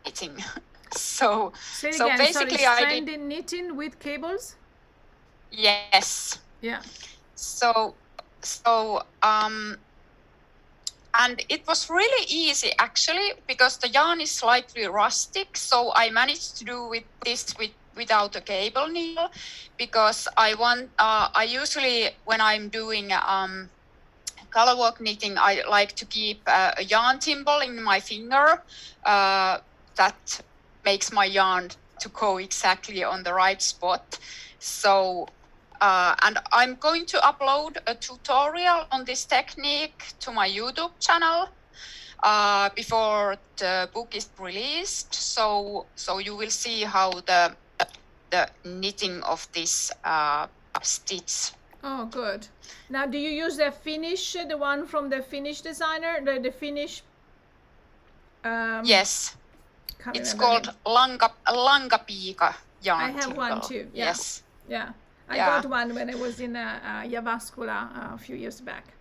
knitting. So basically, sorry, stranded knitting with cables. Yes. Yeah. And it was really easy actually, because the yarn is slightly rustic. So I managed to do without a cable needle, because I usually, when I'm doing color work knitting, I like to keep a yarn thimble in my finger that makes my yarn to go exactly on the right spot. So and I'm going to upload a tutorial on this technique to my YouTube channel before the book is released. So you will see how the knitting of this stitch. Oh, good. Now, do you use the Finnish, the one from the Finnish designer, the Finnish? Yes, it's called Lankapiika yarn. I have one too. Yeah. Yes. Yeah. I got one when I was in Jyväskylä a few years back.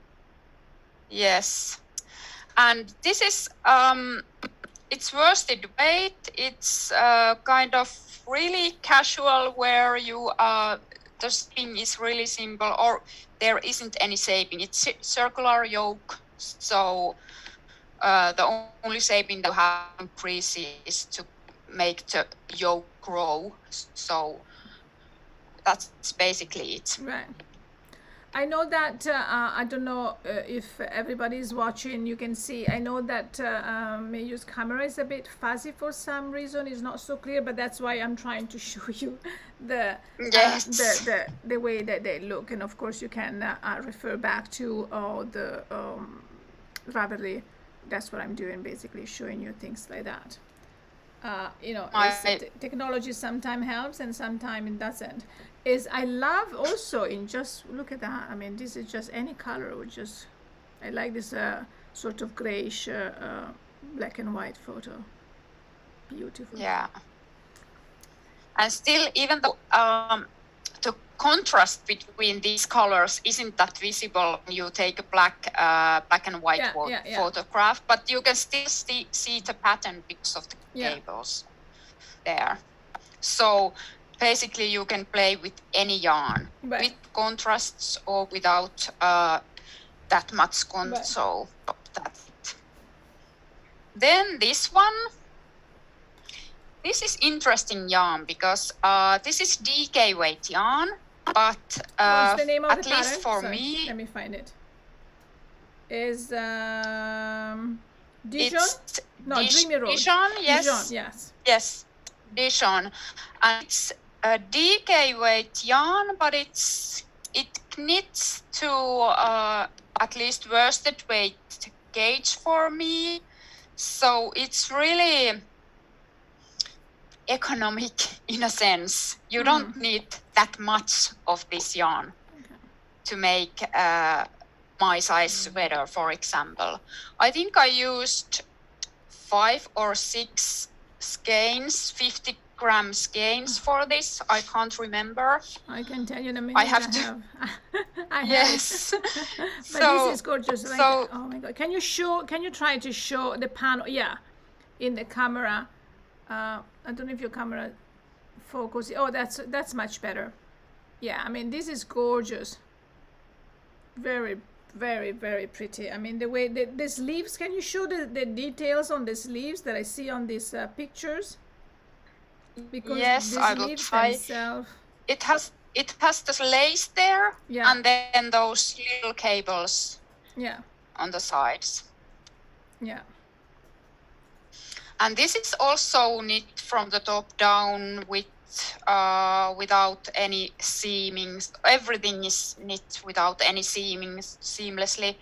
Yes, and this is it's worsted weight. It's kind of really casual, where the stitching is really simple, or there isn't any shaping. It's circular yoke, so the only shaping that you have to increase is to make the yoke grow. So that's basically it. Right. I know that, I don't know if everybody is watching, you can see, I know that Meiju's camera is a bit fuzzy for some reason, it's not so clear, but that's why I'm trying to show you the way that they look. And of course you can refer back to the Ravelry. That's what I'm doing, basically showing you things like that. Technology sometimes helps and sometimes it doesn't. I love also in just, look at that. I mean, this is just any color, I like this sort of grayish black and white photo. Beautiful. Yeah. And still, even though the contrast between these colors isn't that visible when you take a black and white photograph, but you can still see the pattern because of the cables there. So basically you can play with any yarn, with contrasts or without that much So that's it. then this one. This is interesting yarn because this is DK weight yarn, but what's the name of at the least pattern? for Sorry, me, let me find it. Is Dijon? it's No, Dreamy Road. Dijon, yes. Dijon, yes. Yes, Dijon. And it's a DK weight yarn, but it knits to at least worsted weight gauge for me. So it's really economic in a sense. You don't need that much of this yarn to make my size sweater, for example. I think I used 5 or 6 skeins, 50-gram skeins for this. I can't remember. I can tell you in a minute. I have to. I have. Yes. But So- this is gorgeous. Like, so- oh my god! Can you try to show the panel? Yeah, in the camera. I don't know if your camera focus. Oh, that's much better. Yeah, I mean this is gorgeous. Very, very, very pretty. I mean the way the sleeves. Can you show the details on the sleeves that I see on these pictures? Because Yes, the I will sleeves try. themselves. It has the lace there, Yeah. and then those little cables Yeah, on the sides. yeah. And this is also knit from the top down with without any seamings. Everything is knit without any seamings seamlessly.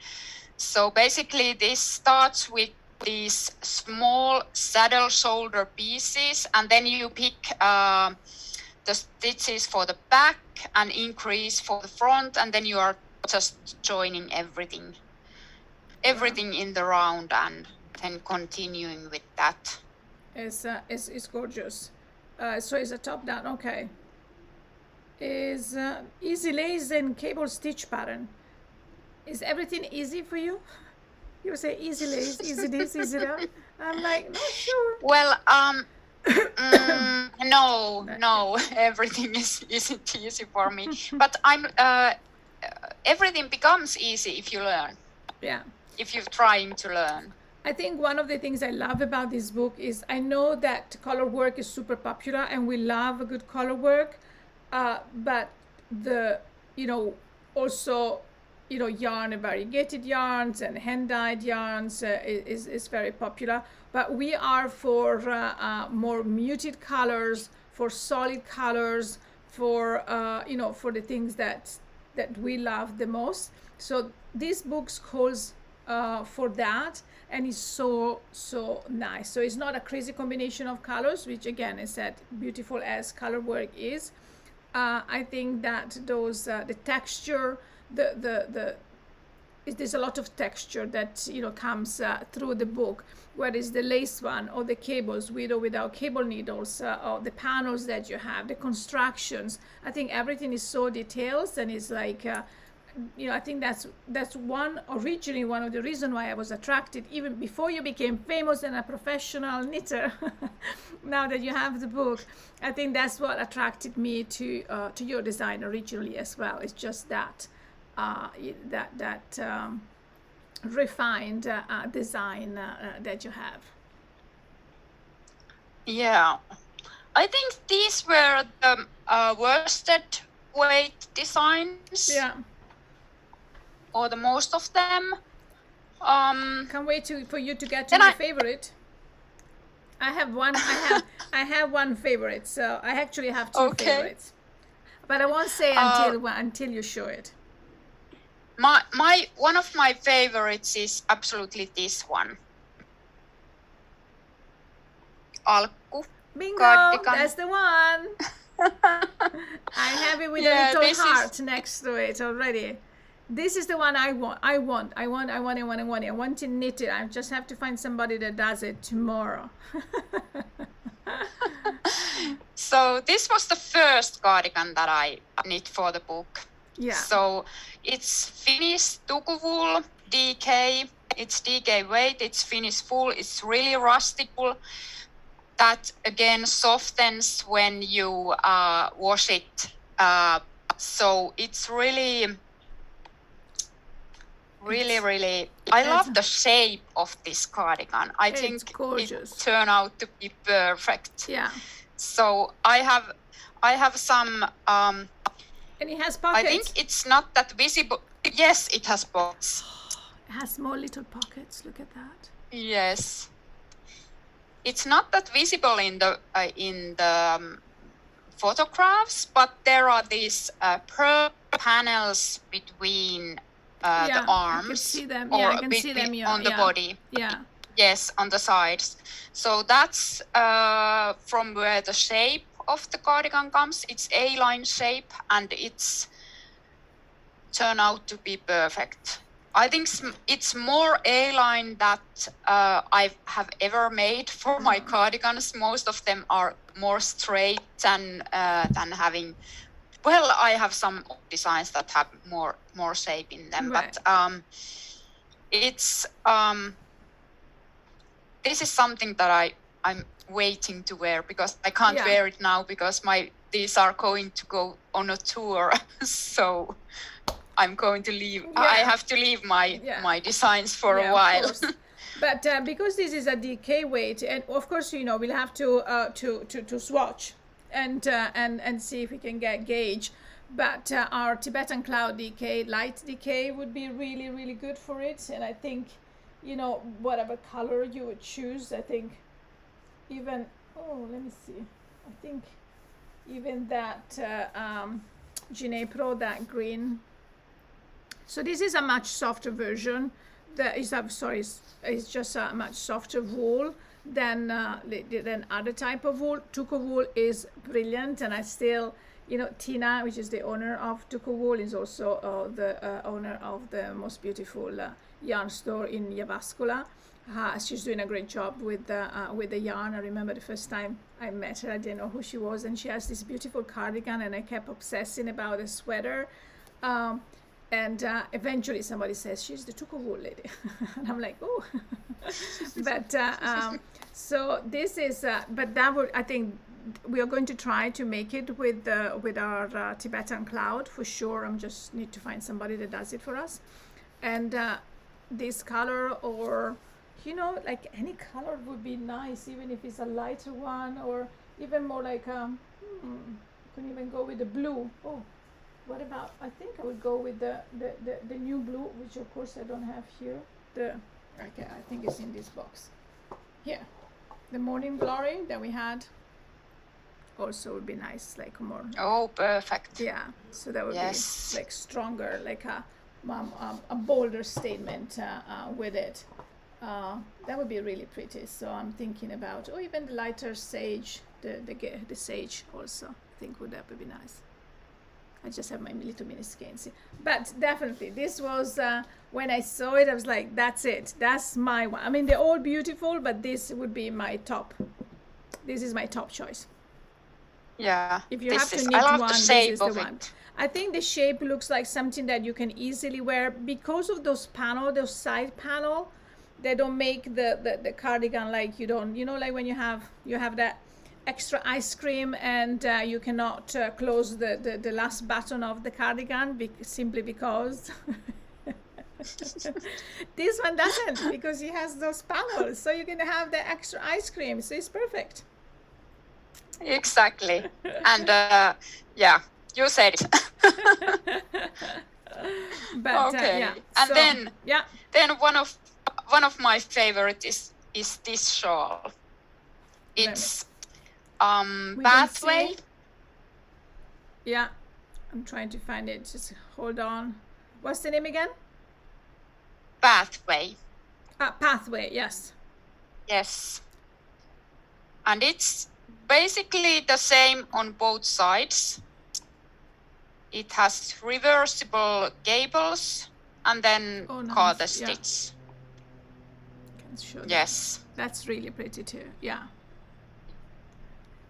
So basically this starts with these small saddle shoulder pieces, and then you pick the stitches for the back and increase for the front, and then you are just joining everything in the round and then continuing with that. It's gorgeous. So it's a top down. Okay. Is easy lace and cable stitch pattern. Is everything easy for you? You say easy lace, easy this, easy that. I'm like, not sure. Well, no, everything isn't easy for me. But everything becomes easy if you learn, Yeah. if you're trying to learn. I think one of the things I love about this book is I know that color work is super popular and we love a good color work, but also yarn and variegated yarns and hand dyed yarns is very popular. But we are for more muted colors, for solid colors, for for the things that we love the most. So this book calls for that, and it's so nice. So it's not a crazy combination of colors, which again I said, beautiful as color work is. I think that those the texture, there's a lot of texture that comes through the book, whereas the lace one or the cables with or without cable needles, or the panels that you have, the constructions, I think everything is so detailed, and it's like I think that's originally one of the reasons why I was attracted even before you became famous and a professional knitter. Now that you have the book, I think that's what attracted me to your design originally as well. It's just that refined design that you have. Yeah, I think these were the worsted weight designs. Yeah. Or the most of them. Can't wait for you to get to my favorite. I have one. I have one favorite. So I actually have two favorites, but I won't say until you show it. My one of my favorites is absolutely this one. Alkku. Bingo! Cardigan. That's the one. I have it with a little heart next to it already. This is the one I want. I want to knit it. I just have to find somebody that does it tomorrow. So this was the first cardigan that I knit for the book. Yeah. So it's Finnish tukuwool DK. It's DK weight. It's Finnish wool. It's really rustic wool. That again softens when you wash it. So it's really really, I love the shape of this cardigan. I think gorgeous. It turned out to be perfect. Yeah. So I have some. And it has pockets. I think it's not that visible. Yes, it has pockets. It has small little pockets. Look at that. Yes. It's not that visible in the photographs, but there are these pearl panels between the arms. I can see them. Or I can see them on the body. Yeah. Yes, on the sides. So that's from where the shape of the cardigan comes. It's A-line shape, and it's turned out to be perfect. I think it's more A-line that I have ever made for my cardigans. Most of them are more straight than having. Well, I have some designs that have more shape in them, right. But it's this is something that I'm waiting to wear because I can't wear it now because these are going to go on a tour, so. I'm going to leave. I have to leave my designs for a while. But because this is a DK weight, and of course, we'll have to swatch and see if we can get gauge. But our Tibetan Cloud DK, light DK, would be really, really good for it. And I think, whatever color you would choose, I think even, let me see. I think even that Ginepro, that green. So this is a much softer version. It's just a much softer wool than other type of wool. Tuco wool is brilliant, and I still, Tina, which is the owner of Tuco wool, is also the owner of the most beautiful yarn store in Jyväskylä. She's doing a great job with the yarn. I remember the first time I met her, I didn't know who she was, and she has this beautiful cardigan, and I kept obsessing about the sweater. And eventually somebody says, she's the Tuco wool lady. And I'm like, oh. But so this is, but that would, I think we are going to try to make it with our Tibetan Cloud for sure. Just need to find somebody that does it for us. And this color, or, like any color would be nice, even if it's a lighter one, or even more like, you can even go with the blue. Oh. What about, I think I would go with the new blue, which of course I don't have here. Okay, I think it's in this box. Here. The Morning Glory that we had also would be nice, like more. Oh, perfect. Yeah, so that would be like stronger, like a bolder statement with it. That would be really pretty. So I'm thinking about, even the lighter sage, the sage also, I think that would be nice. I just have my little mini skeins. But definitely, this was, when I saw it, I was like, that's it. That's my one. I mean, they're all beautiful, but this would be my top. This is my top choice. Yeah. If you have to knit one, this is the one. I think the shape looks like something that you can easily wear. Because of those side panel, they don't make the cardigan like you don't, like when you have that extra ice cream and you cannot close the last button of the cardigan simply because this one doesn't, because it has those panels, so you're gonna have the extra ice cream, so it's perfect. Exactly. And you said it. But okay. And so, then one of my favorite is this shawl. It's Pathway. Yeah, I'm trying to find it. Just hold on. What's the name again? Pathway. Pathway, yes. Yes. And it's basically the same on both sides. It has reversible gables and then collar stitch. Can show yes. That's really pretty too. Yeah.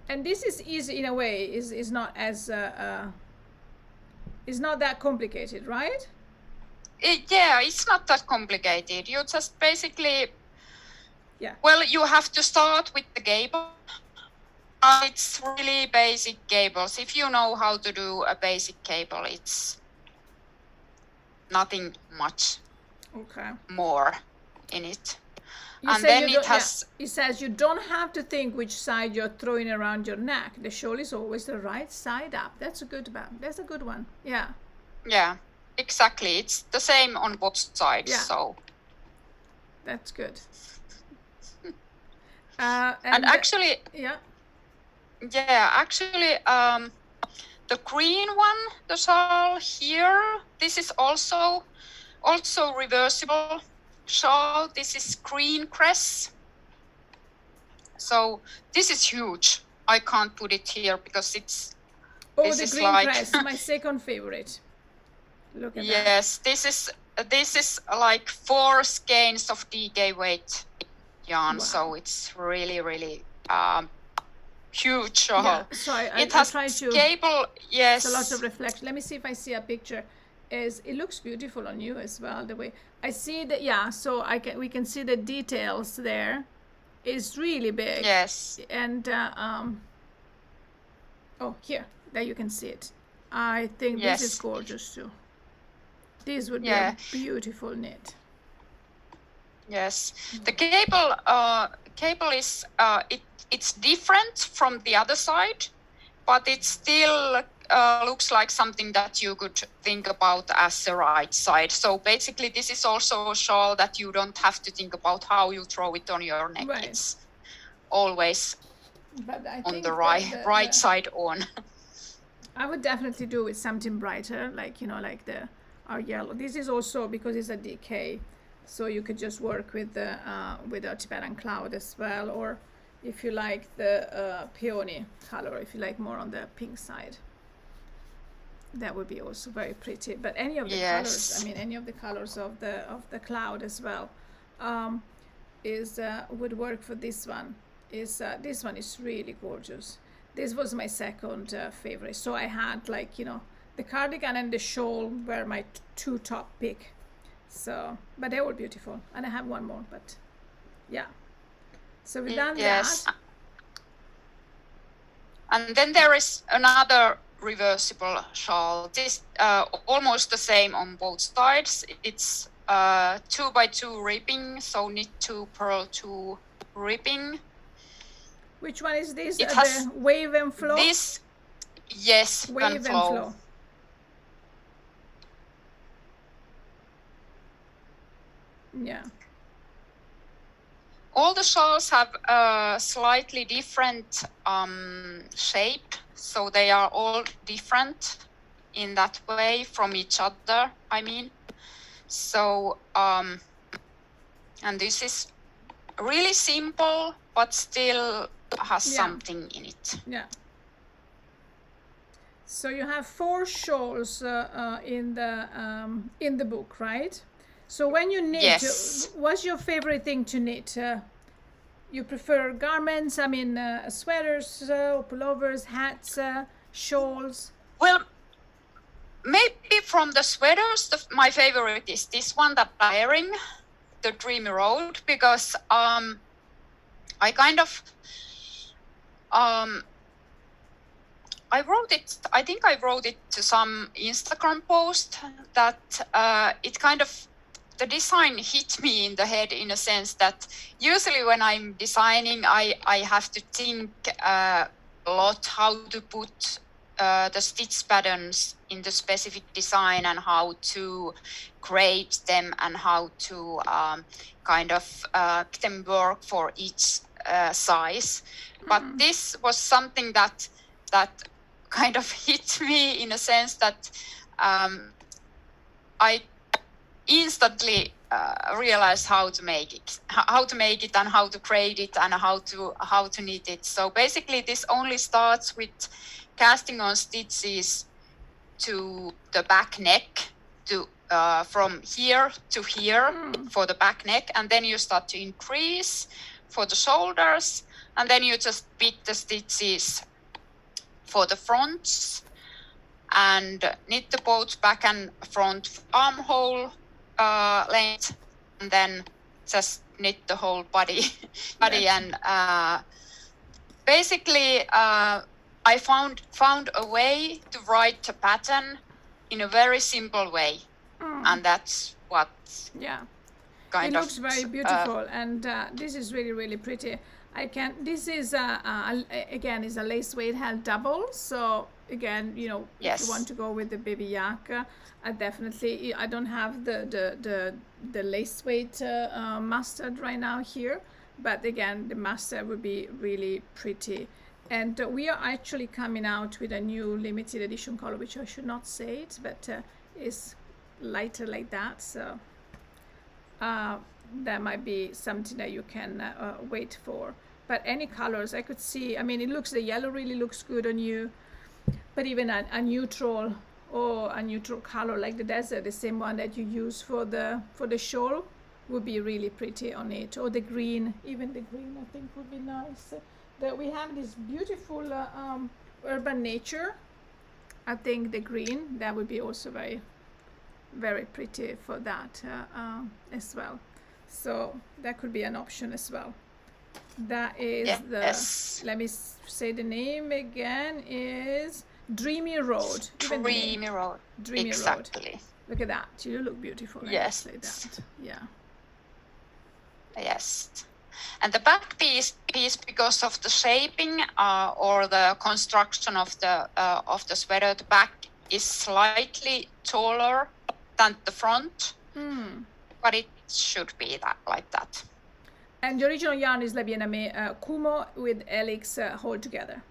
And this is easy in a way. Is not as is not that complicated, right? It's not that complicated. You just basically, well, you have to start with the gable. It's really basic gables. If you know how to do a basic gable, it's nothing much. Okay. more in it. You And say then you it has, it says you don't have to think which side you're throwing around your neck. The shawl is always the right side up. That's a good one. That's a good one. Yeah. yeah, exactly. It's the same on both sides. Yeah. So That's good. and actually, yeah. Actually, the green one, the shawl here, this is also reversible shawl. This is green cress. So this is huge. I can't put it here because it's. Oh, the green cress, my second favorite. Look at that. Yes, this is like 4 skeins of DK weight yarn. Wow. So it's really, really huge shawl. Yeah, so it has cable. Yes, it's a lot of reflection. Let me see if I see a picture. It looks beautiful on you as well. The way I see that, yeah. So we can see the details there. It's really big. Yes. And oh, here, there you can see it. I think this is gorgeous too. This would be a beautiful knit. Yes, the cable is it's different from the other side, but it still looks like something that you could think about as the right side. So basically, this is also a shawl that you don't have to think about how you throw it on your neck. Right. It's always on the right side on. I would definitely do with something brighter, like like our yellow. This is also because it's a DK, so you could just work with the Tibetan cloud as well, or if you like the peony color, if you like more on the pink side, that would be also very pretty. But any of the colors, I mean, any of the colors of the cloud as well, would work for this one. This one is really gorgeous. This was my second favorite. So I had the cardigan and the shawl were my 2 top pick. So, but they were beautiful. And I have one more, but yeah. So we've done that. And then there is another reversible shawl. This almost the same on both sides. It's 2x2 ribbing, so knit 2, purl 2 ribbing. Which one is this? The wave and flow? This, yes, wave and flow. Yeah. All the shawls have a slightly different shape, so they are all different in that way from each other, I mean. So, and this is really simple, but still has something in it. Yeah. So you have 4 shawls in the book, right? So when you knit, what's your favorite thing to knit? You prefer garments, I mean sweaters, pullovers, hats, shawls? Well, maybe from the sweaters, my favorite is this one that I'm wearing, the Dreamy Road, because I kind of, I think I wrote it to some Instagram post that it kind of, the design hit me in the head in a sense that usually when I'm designing, I have to think a lot how to put the stitch patterns in the specific design and how to create them and how to kind of make them work for each size. But this was something that kind of hit me in a sense that I instantly realized how to make it and how to create it and how to knit it. So basically this only starts with casting on stitches to the back neck, to from here to here for the back neck, and then you start to increase for the shoulders, and then you just beat the stitches for the fronts and knit the both back and front armhole length, and then just knit the whole body. And basically I found a way to write a pattern in a very simple way, and that's what Yeah. kind It of. looks very beautiful, and this is really, really pretty. This is again is a lace weight held double. So again, you know, if you want to go with the Baby Yak, I definitely, I don't have the lace weight mustard right now here, but again, the mustard would be really pretty. And we are actually coming out with a new limited edition color, which I should not say it, but is lighter like that. So that might be something that you can wait for. But any colors I could see, I mean, the yellow really looks good on you, but even a neutral or a neutral color like the desert, the same one that you use for the shawl, would be really pretty on it. Or the green, even the green I think would be nice. That we have this beautiful urban nature. I think the green, that would be also very, very pretty for that as well. So that could be an option as well. That is let me say the name again, is Dreamy Road. Dreamy Road. Dreamy exactly. Road. Look at that. You look beautiful. Yes. Like that. Yeah. Yes. And the back piece, because of the shaping or the construction of the sweater, the back is slightly taller than the front, but it should be like that. And the original yarn is La Bien-Aimée Kumo with Helix hold together.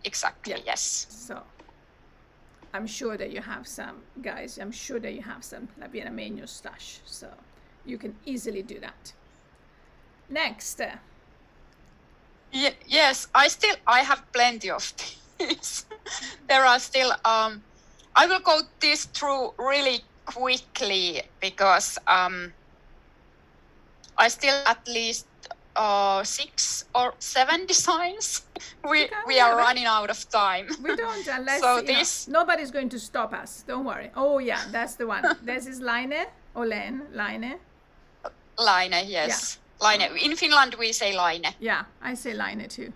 Exactly. Yeah. Yes. So I'm sure that you have some, guys. I'm sure that you have some La Bien-Aimée in your stash, so you can easily do that. Next. Yes, I have plenty of these. There are still. I will go this through really quickly because I still at least 6 or 7 designs. We are running out of time. We don't, unless nobody's going to stop us. Don't worry. Oh yeah, that's the one. This is Laine or Laine. Laine, yes. Yeah. Laine. In Finland we say Laine. Yeah, I say Laine too.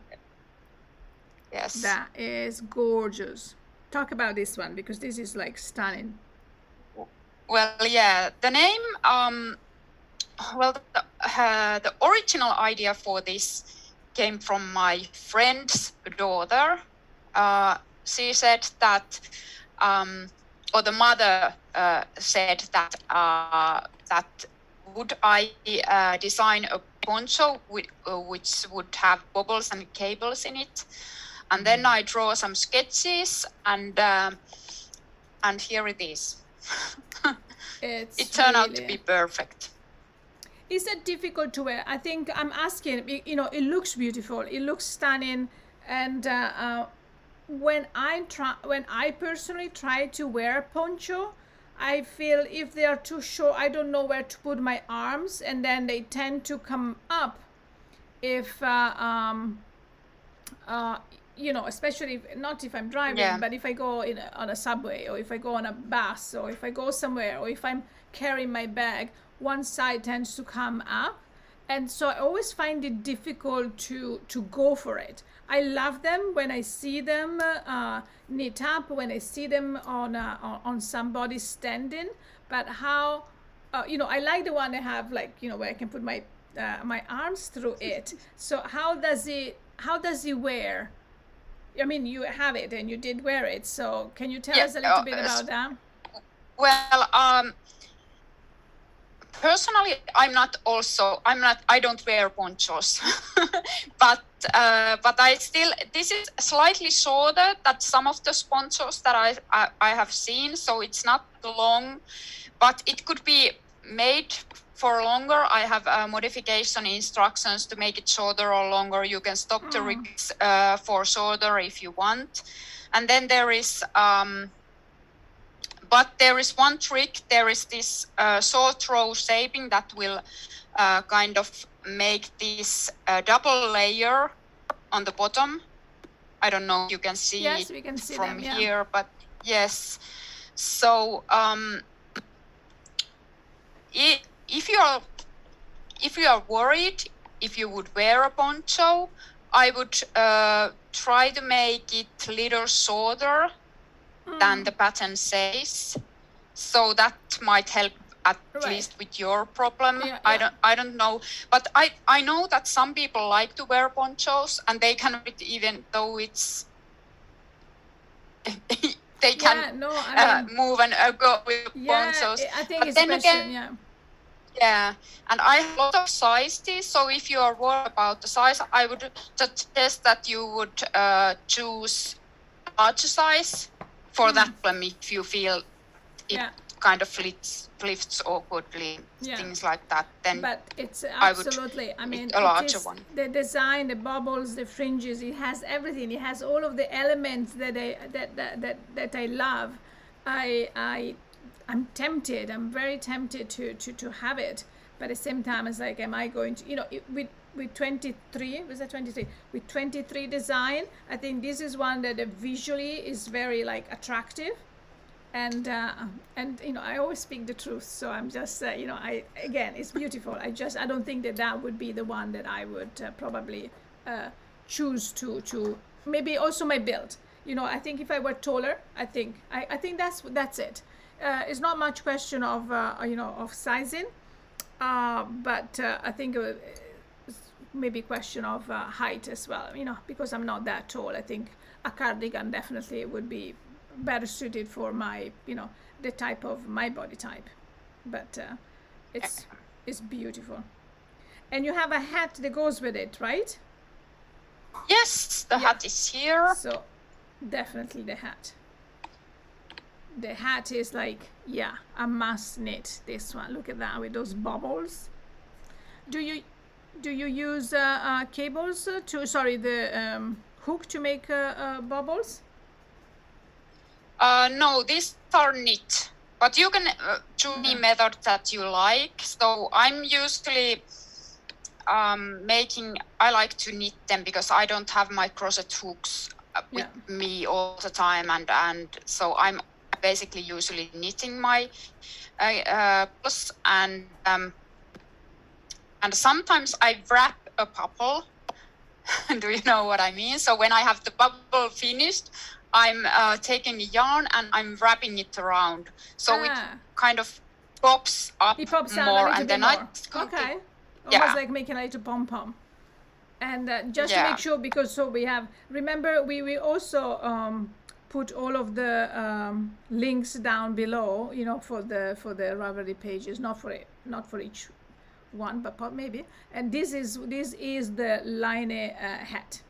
Yes. That is gorgeous. Talk about this one, because this is like stunning. Well, yeah, the name. The original idea for this came from my friend's daughter. She said that, or the mother said that would I design a poncho which would have bubbles and cables in it, and then I draw some sketches, and here it is. It turned out to be perfect. Is it difficult to wear? I think I'm asking, you know, it looks beautiful, it looks stunning, and when I personally try to wear a poncho, I feel if they are too short, I don't know where to put my arms, and then they tend to come up if you know, especially not if I'm driving, but if I go on a subway, or if I go on a bus, or if I go somewhere, or if I'm carrying my bag, one side tends to come up, and so I always find it difficult to go for it. I love them when I see them knit up, when I see them on somebody standing, but how you know, I like the one I have, like, you know, where I can put my arms through it. So how does it wear? I mean, you have it and you did wear it, so can you tell us a little bit about that? Well, personally, I don't wear ponchos, but this is slightly shorter than some of the ponchos that I have seen, so it's not long, but it could be made for longer. I have modification instructions to make it shorter or longer. You can stop the rigs for shorter if you want. And then there is, but there is one trick. There is this short row shaping that will kind of make this double layer on the bottom. I don't know if you can see it we can see from them, yeah. here, but yes. So if you are worried if you would wear a poncho, I would try to make it a little shorter than the pattern says, So that might help at least with your problem. I don't know, but I know that some people like to wear ponchos, and they can, even though it's they can move and go with ponchos. I think but it's then question, again, yeah, and I have a lot of sizes, so if you are worried about the size, I would suggest that you would choose a larger size for that problem if you feel it kind of lifts awkwardly, things like that. Then, but it's absolutely, I mean, a larger one. The design, the bubbles, the fringes, it has everything. It has all of the elements that I love. I'm tempted. I'm very tempted to have it, but at the same time, it's like, am I going to? You know, with 23, was that 23? With 23 design, I think this is one that visually is very like attractive. And you know, I always speak the truth, so I'm just you know, again, it's beautiful. I don't think that would be the one that I would probably choose to maybe also my build. You know, I think if I were taller, I think that's it. It's not much question of you know, of sizing, but I think it's maybe question of height as well. You know, because I'm not that tall. I think a cardigan definitely would be better suited for my, you know, the type of my body type. But it's beautiful. And you have a hat that goes with it, right? Yes, the hat is here. So definitely the hat. The hat is like, yeah, a must knit, this one. Look at that with those bubbles. Do you use cables the hook to make bubbles? No, these are knit, but you can choose any method that you like. So I'm usually I like to knit them because I don't have my crochet hooks with me all the time, and so I'm basically usually knitting my plus, and sometimes I wrap a bubble. Do you know what I mean? So when I have the bubble finished, I'm taking the yarn and I'm wrapping it around, so it kind of pops up more, and then I okay, almost like making a little pom pom. And just to make sure, because so we have, remember we also put all of the links down below, you know, for the Ravelry pages, not for each one, but maybe. And this is the Laine hat.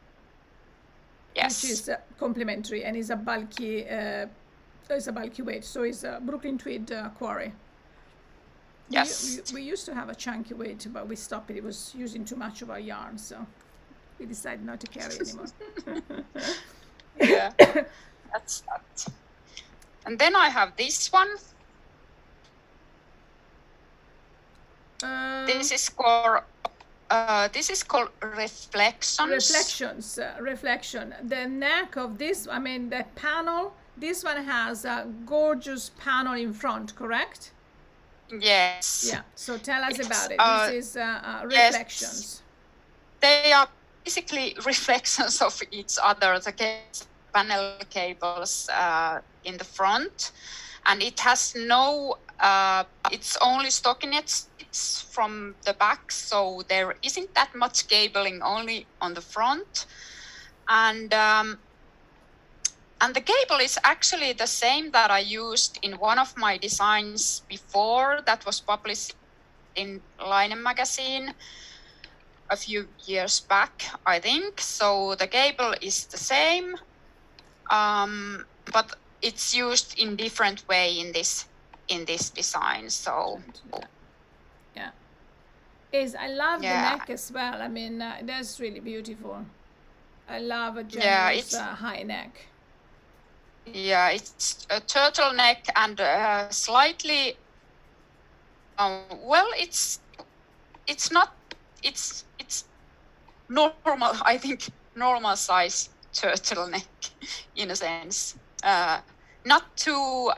Yes. Which is complementary and is a bulky weight. So it's a Brooklyn tweed quarry. Yes. We used to have a chunky weight, but we stopped it. It was using too much of our yarn, so we decided not to carry anymore. Yeah, that's that. And then I have this one. This is called Reflections. Reflection. The neck of this, I mean, the panel, this one has a gorgeous panel in front, correct? Yes. Yeah, so tell us about it. This is Reflections. Yes. They are basically reflections of each other, the panel cables in the front. And it has no, it's only stockinette from the back, so there isn't that much cabling, only on the front, and the cable is actually the same that I used in one of my designs before that was published in Laine magazine a few years back, I think. So the cable is the same, but it's used in different way in this design. So I love the neck as well. I mean, that's really beautiful. I love a generous high neck. Yeah, it's a turtleneck and slightly. Well, it's normal. I think normal size turtleneck in a sense. Not too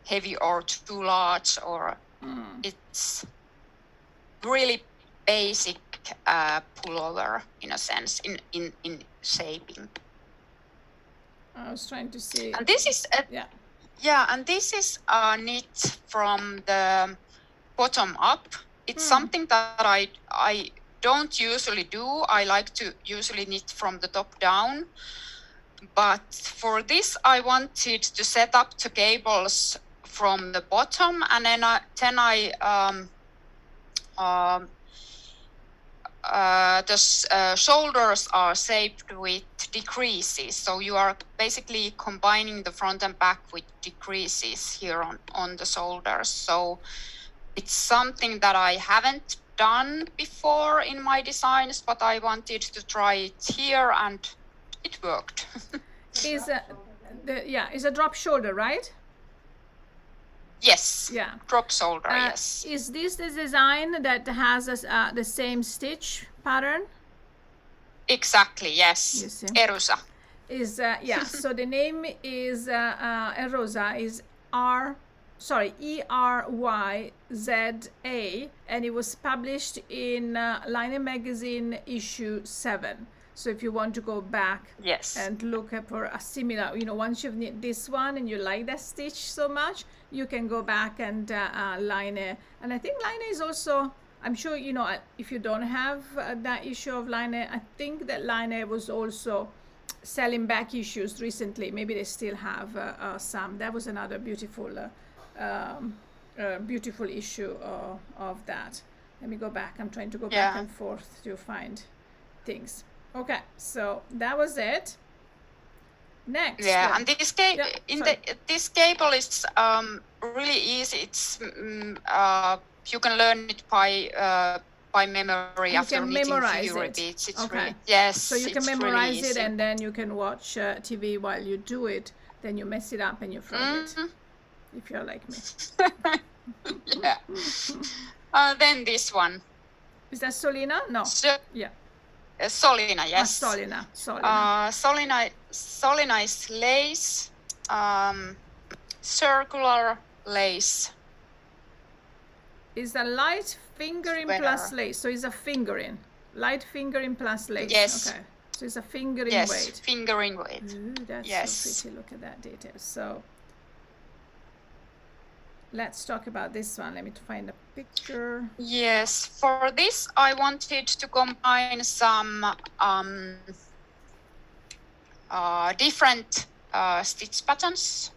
heavy or too large, or it's really basic pullover in a sense, in shaping. I was trying to see. And this is Yeah, and this is knit from the bottom up. It's something that I don't usually do. I like to usually knit from the top down. But for this, I wanted to set up the cables from the bottom, and then the shoulders are shaped with decreases. So you are basically combining the front and back with decreases here on the shoulders. So it's something that I haven't done before in my designs, but I wanted to try it here, and it worked. Is a drop shoulder, right? Yes. Yeah. Drop shoulder. Yes. Is this the design that has the same stitch pattern? Exactly. Yes. You see. Erusa. Is So the name is Erosa is ERYZA, and it was published in Laine magazine issue 7. So if you want to go back and look for a similar, once you've knit this one and you like that stitch so much, you can go back and Laine. And I think Laine is also, I'm sure, if you don't have that issue of Laine, I think that Laine was also selling back issues recently. Maybe they still have some. That was another beautiful issue of that. Let me go back. I'm trying to go back and forth to find things. Okay, so that was it. Next. Yeah, and this this cable is really easy. It's you can learn it by memory after knitting a few repeats. It's really, so you can memorize it, and then you can watch TV while you do it. Then you mess it up and you frog it. If you're like me. Yeah. Then this one. Is that Solina? No. Yeah. Solina, yes. Solina. Solina is lace, circular lace. Is a light fingering plus lace. So it's a fingering. Light fingering plus lace. Yes. Okay. So it's a fingering weight. Yes, fingering weight. Ooh, that's so pretty. Look at that detail. So let's talk about this one. Let me find a picture. Yes, for this I wanted to combine some different stitch patterns.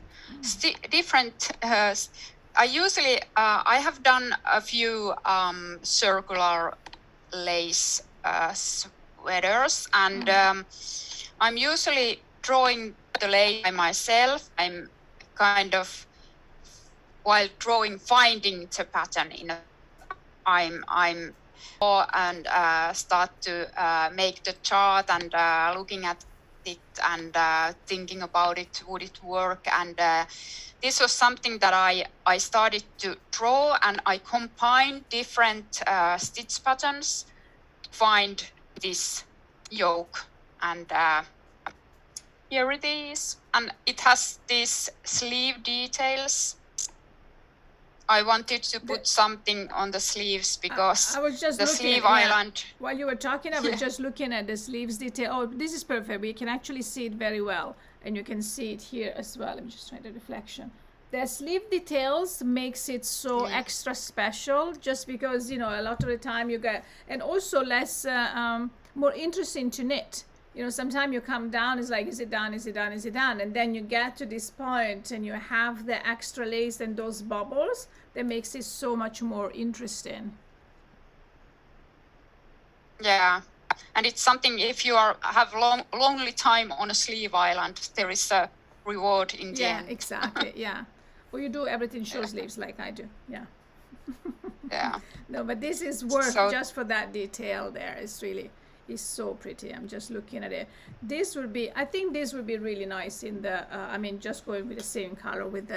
I usually I have done a few circular lace sweaters, and I'm usually drawing the lace by myself. I'm kind of, while drawing, finding the pattern start to make the chart and looking at it and thinking about it, would it work? And this was something that I started to draw, and I combined different stitch patterns to find this yoke. And here it is, and it has these sleeve details. I wanted to put something on the sleeves because I was just the looking, sleeve island. While you were talking, I was just looking at the sleeves detail. Oh, this is perfect. We can actually see it very well, and you can see it here as well. I'm just trying the reflection. The sleeve details makes it so extra special, just because a lot of the time you get, and also less more interesting to knit. Sometimes you come down, it's like, is it done, is it done, is it done? And then you get to this point and you have the extra lace and those bubbles that makes it so much more interesting. Yeah, and it's something, if you have lonely time on a sleeve island, there is a reward in the end. Yeah, exactly, yeah. Or you do everything short sleeves like I do, yeah. Yeah. No, but this is worth just for that detail there. It's really... is so pretty. I'm just looking at it. I think this would be really nice in the just going with the same color with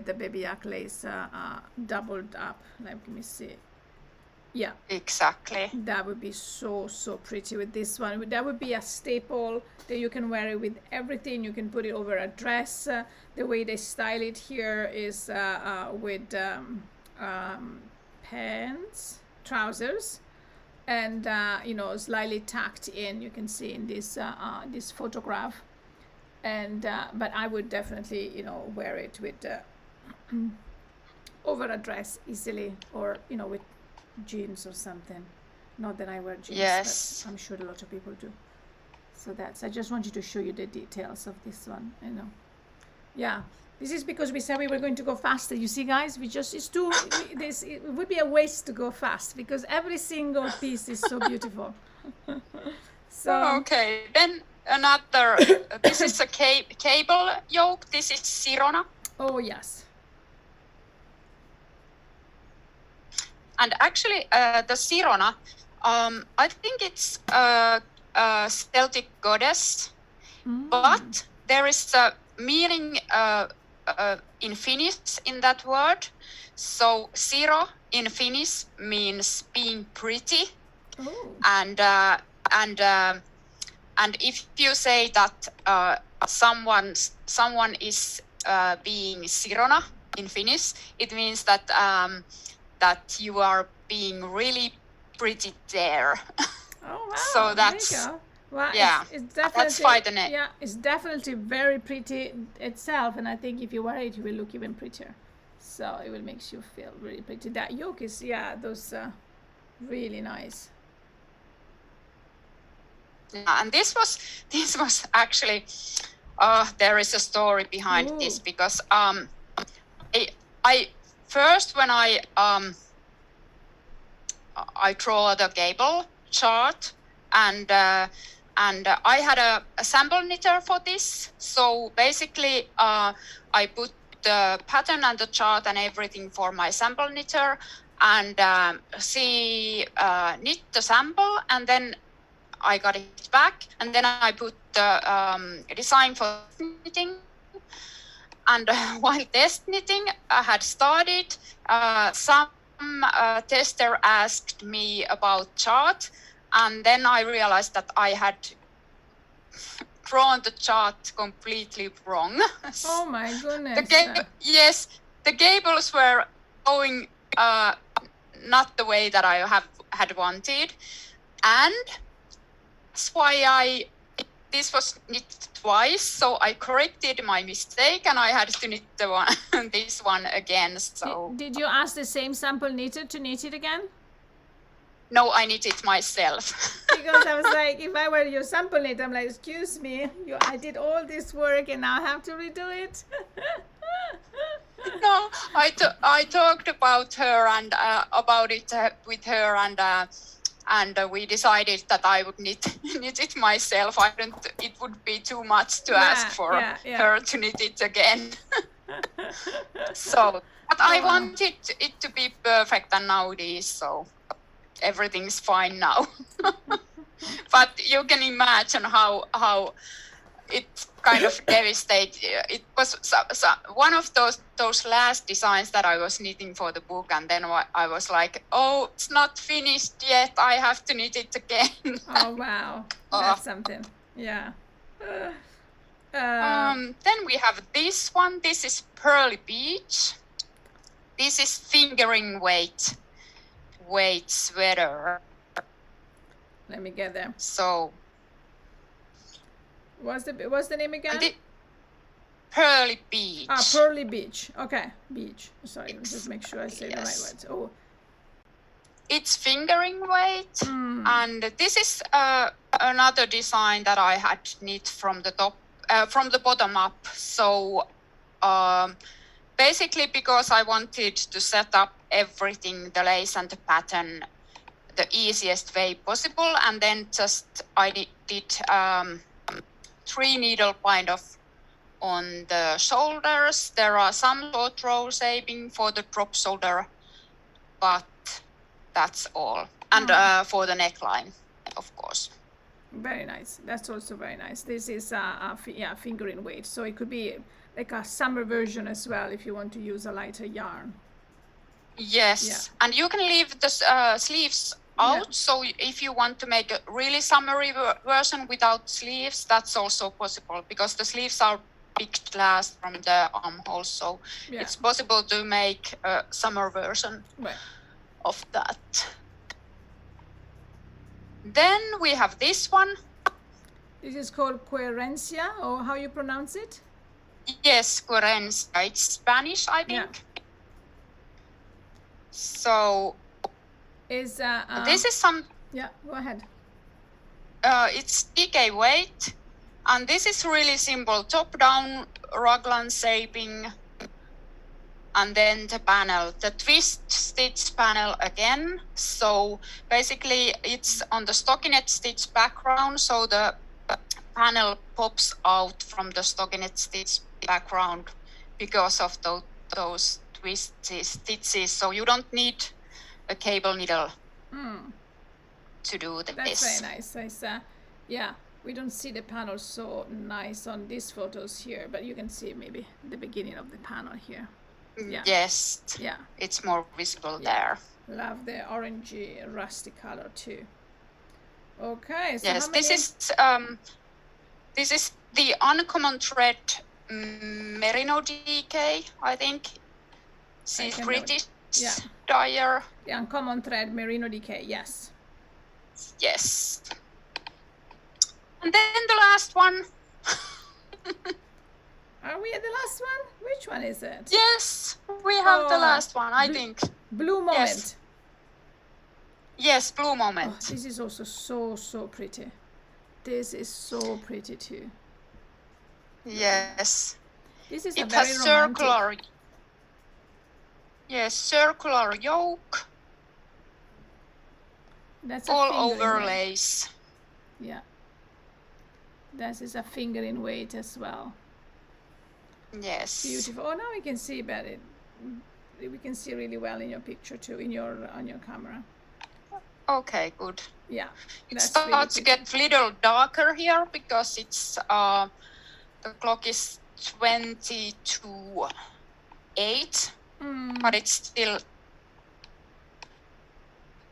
the Baby Yak Lace doubled up. Let me see. Yeah, exactly. That would be so pretty with this one. That would be a staple that you can wear it with everything. You can put it over a dress. The way they style it here is with pants, trousers, and slightly tucked in. You can see in this this photograph, And but I would definitely, you know, wear it with over a dress easily, or you know, with jeans or something. Not that I wear jeans, Yes. but I'm sure a lot of people do. So that's, I just wanted to show you the details of this one, you know. Yeah, this is because we said we were going to go faster. You see, guys, we just, it's too, this, it would be a waste to go fast because every single piece is so beautiful. So Okay, then another, this is a cable yoke, this is Sirona. oh yes. And actually, the Sirona, I think it's a Celtic goddess, but there is a meaning in Finnish in that word. So Siro in Finnish means being pretty, and if you say that someone is being Sirona in Finnish, it means that that you are being really pretty there. Oh wow! So that's, there you go. Well, yeah, it's definitely, that's quite a name. yeah, it's definitely very pretty itself, and I think if you wear it, you will look even prettier. So it will make you feel really pretty. That yoke is, yeah, those really nice. Yeah, and this was actually, there is a story behind this, because I first, when I draw the gable chart, and I had a sample knitter for this. So basically, I put the pattern and the chart and everything for my sample knitter, and she knit the sample, and then I got it back, and then I put the design for knitting. And while test knitting had started, some tester asked me about chart, and then I realized that I had drawn the chart completely wrong. Oh my goodness! Yes, the gables were going not the way that I had wanted, and that's why this was knit twice, so I corrected my mistake, and I had to knit the one this one again. So did you ask the same sample knitter to knit it again? No, I knit it myself. Because I was like, if I were your sample knitter, I'm like, excuse me, I did all this work and now I have to redo it. No, I talked about her and about it with her, and we decided that I would knit it myself. It would be too much to ask for her to knit it again. So, but I wanted it to be perfect, and now it is, so everything's fine now. But you can imagine how it kind of devastated. It was one of those last designs that I was knitting for the book, and then I was like, oh, it's not finished yet, I have to knit it again. Oh wow, that's something. Yeah. Then we have this one. This is Pearly Beach. This is fingering weight sweater. Let me get there. So what's the name again? Pearly Beach. Ah, Pearly Beach. Okay, beach. Sorry, just make sure I say the right words. Oh, it's fingering weight, and this is another design that I had knit from the top, from the bottom up. So basically, because I wanted to set up everything, the lace and the pattern, the easiest way possible, and then just I did 3 needle bind off on the shoulders. There are some short row shaping for the drop shoulder, but that's all. And for the neckline, of course. Very nice. That's also very nice. This is fingering weight, so it could be like a summer version as well if you want to use a lighter yarn. Yes, and you can leave the sleeves out. So if you want to make a really summery version without sleeves, that's also possible, because the sleeves are big glass from the armholes, so it's possible to make a summer version of that. Then we have this one. This is called Querencia, or how you pronounce it? Yes, Querencia. It's Spanish, I think. Yeah. So Is this is some. Yeah, go ahead. It's DK weight, and this is really simple top-down raglan shaping, and then the panel, the twist stitch panel again. So basically, it's on the stockinette stitch background, so the panel pops out from the stockinette stitch background because of those twist stitches. So you don't need a cable needle to do this. That's very nice. It's, yeah, we don't see the panel so nice on these photos here, but you can see maybe the beginning of the panel here. Yeah. Yes. Yeah. It's more visible there. Love the orangey rusty color too. Okay. So yes, this is the uncommon thread Merino DK, I think. She's British dyer. The uncommon thread Merino DK, yes. Yes. And then the last one. Are we at the last one? Which one is it? Yes, we have the last one, I think. Blue Moment. Yes, Blue Moment. Oh, this is also so pretty. This is so pretty too. Yes. This is it a very has romantic. circular. Yes, circular yoke. That's all over lace. Yeah. This is a fingering weight as well. Yes. Beautiful. Oh, now we can see better. We can see really well in your picture too, on your camera. Okay, good. Yeah. It starts to get a little darker here because it's the clock is 20 to 8, but it's still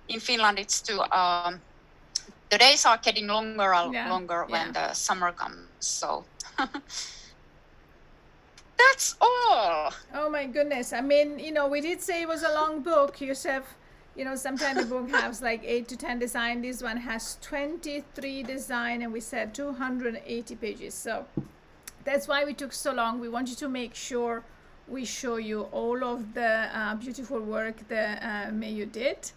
in Finland. It's still the days are getting longer and longer when the summer comes. So. That's all. Oh my goodness. I mean, we did say it was a long book. Yusuf, sometimes the book has like 8 to 10 designs. This one has 23 designs, and we said 280 pages. So that's why we took so long. We wanted to make sure we show you all of the beautiful work that Meiju did.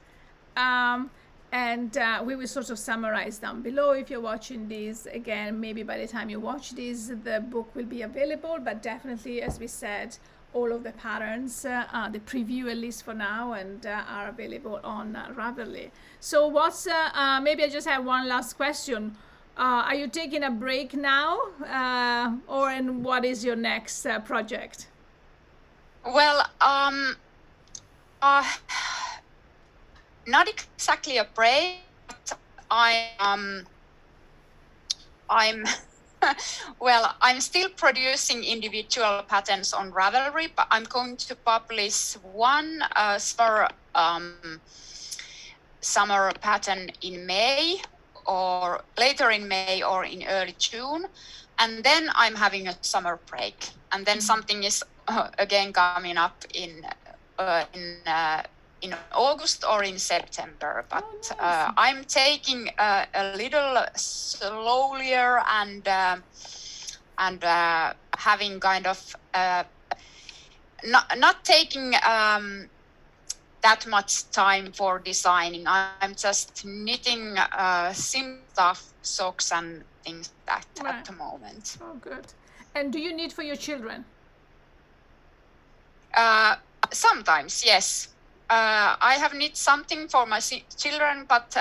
And we will sort of summarize down below. If you're watching this again, maybe by the time you watch this, the book will be available, but definitely, as we said, all of the patterns, the preview at least for now, and are available on Ravelry. So what's, maybe I just have one last question. Are you taking a break now, and what is your next project? Well, not exactly a break, but I'm I'm still producing individual patterns on Ravelry, but I'm going to publish one summer pattern in May, or later in May or in early June, and then I'm having a summer break, and then something is again coming up in August or in September, but nice. I'm taking a little slower and having kind of not taking that much time for designing. I'm just knitting simple stuff, socks and things like that at the moment. Oh, good. And do you knit for your children? Sometimes, yes. I have knit something for my children, but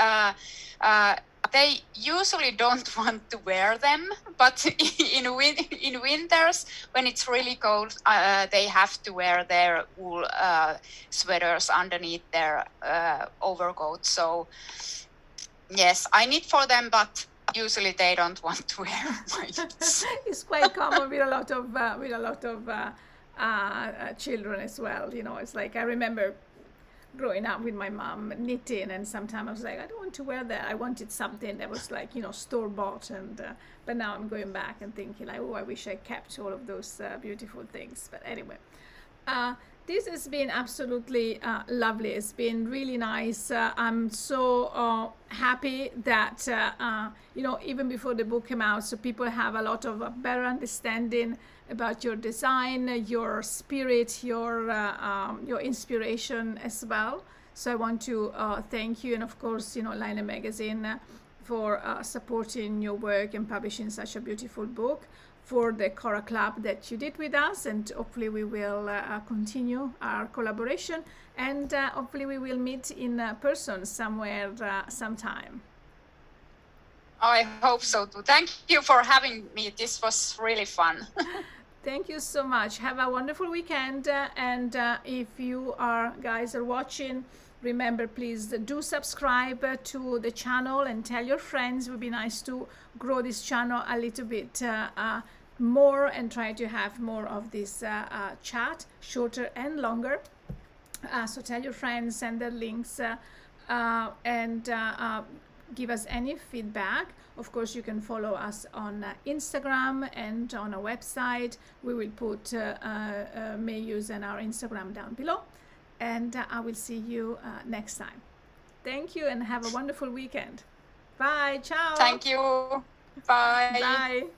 they usually don't want to wear them. But in winters, when it's really cold, they have to wear their wool sweaters underneath their overcoat. So, yes, I knit for them, but usually they don't want to wear my knits. It's quite common with a lot of children as well. It's like I remember growing up with my mom knitting, and sometimes I was like, I don't want to wear that. I wanted something that was like store bought, and but now I'm going back and thinking like, oh, I wish I kept all of those beautiful things. But anyway, This has been absolutely lovely. It's been really nice. I'm so happy that, you know, even before the book came out, so people have a lot of better understanding about your design, your spirit, your inspiration as well. So I want to thank you, and of course, you know, Laine Magazine for supporting your work and publishing such a beautiful book, for the Kora Club that you did with us, and hopefully we will continue our collaboration, and hopefully we will meet in person somewhere sometime. I hope so too. Thank you for having me. This was really fun. Thank you so much. Have a wonderful weekend, and if you guys are watching, remember, please do subscribe to the channel and tell your friends. It would be nice to grow this channel a little bit more and try to have more of this chat, shorter and longer. So tell your friends, send their links, and give us any feedback. Of course, you can follow us on Instagram and on our website. We will put Meiju's and our Instagram down below. And I will see you next time. Thank you and have a wonderful weekend. Bye. Ciao. Thank you. Bye. Bye.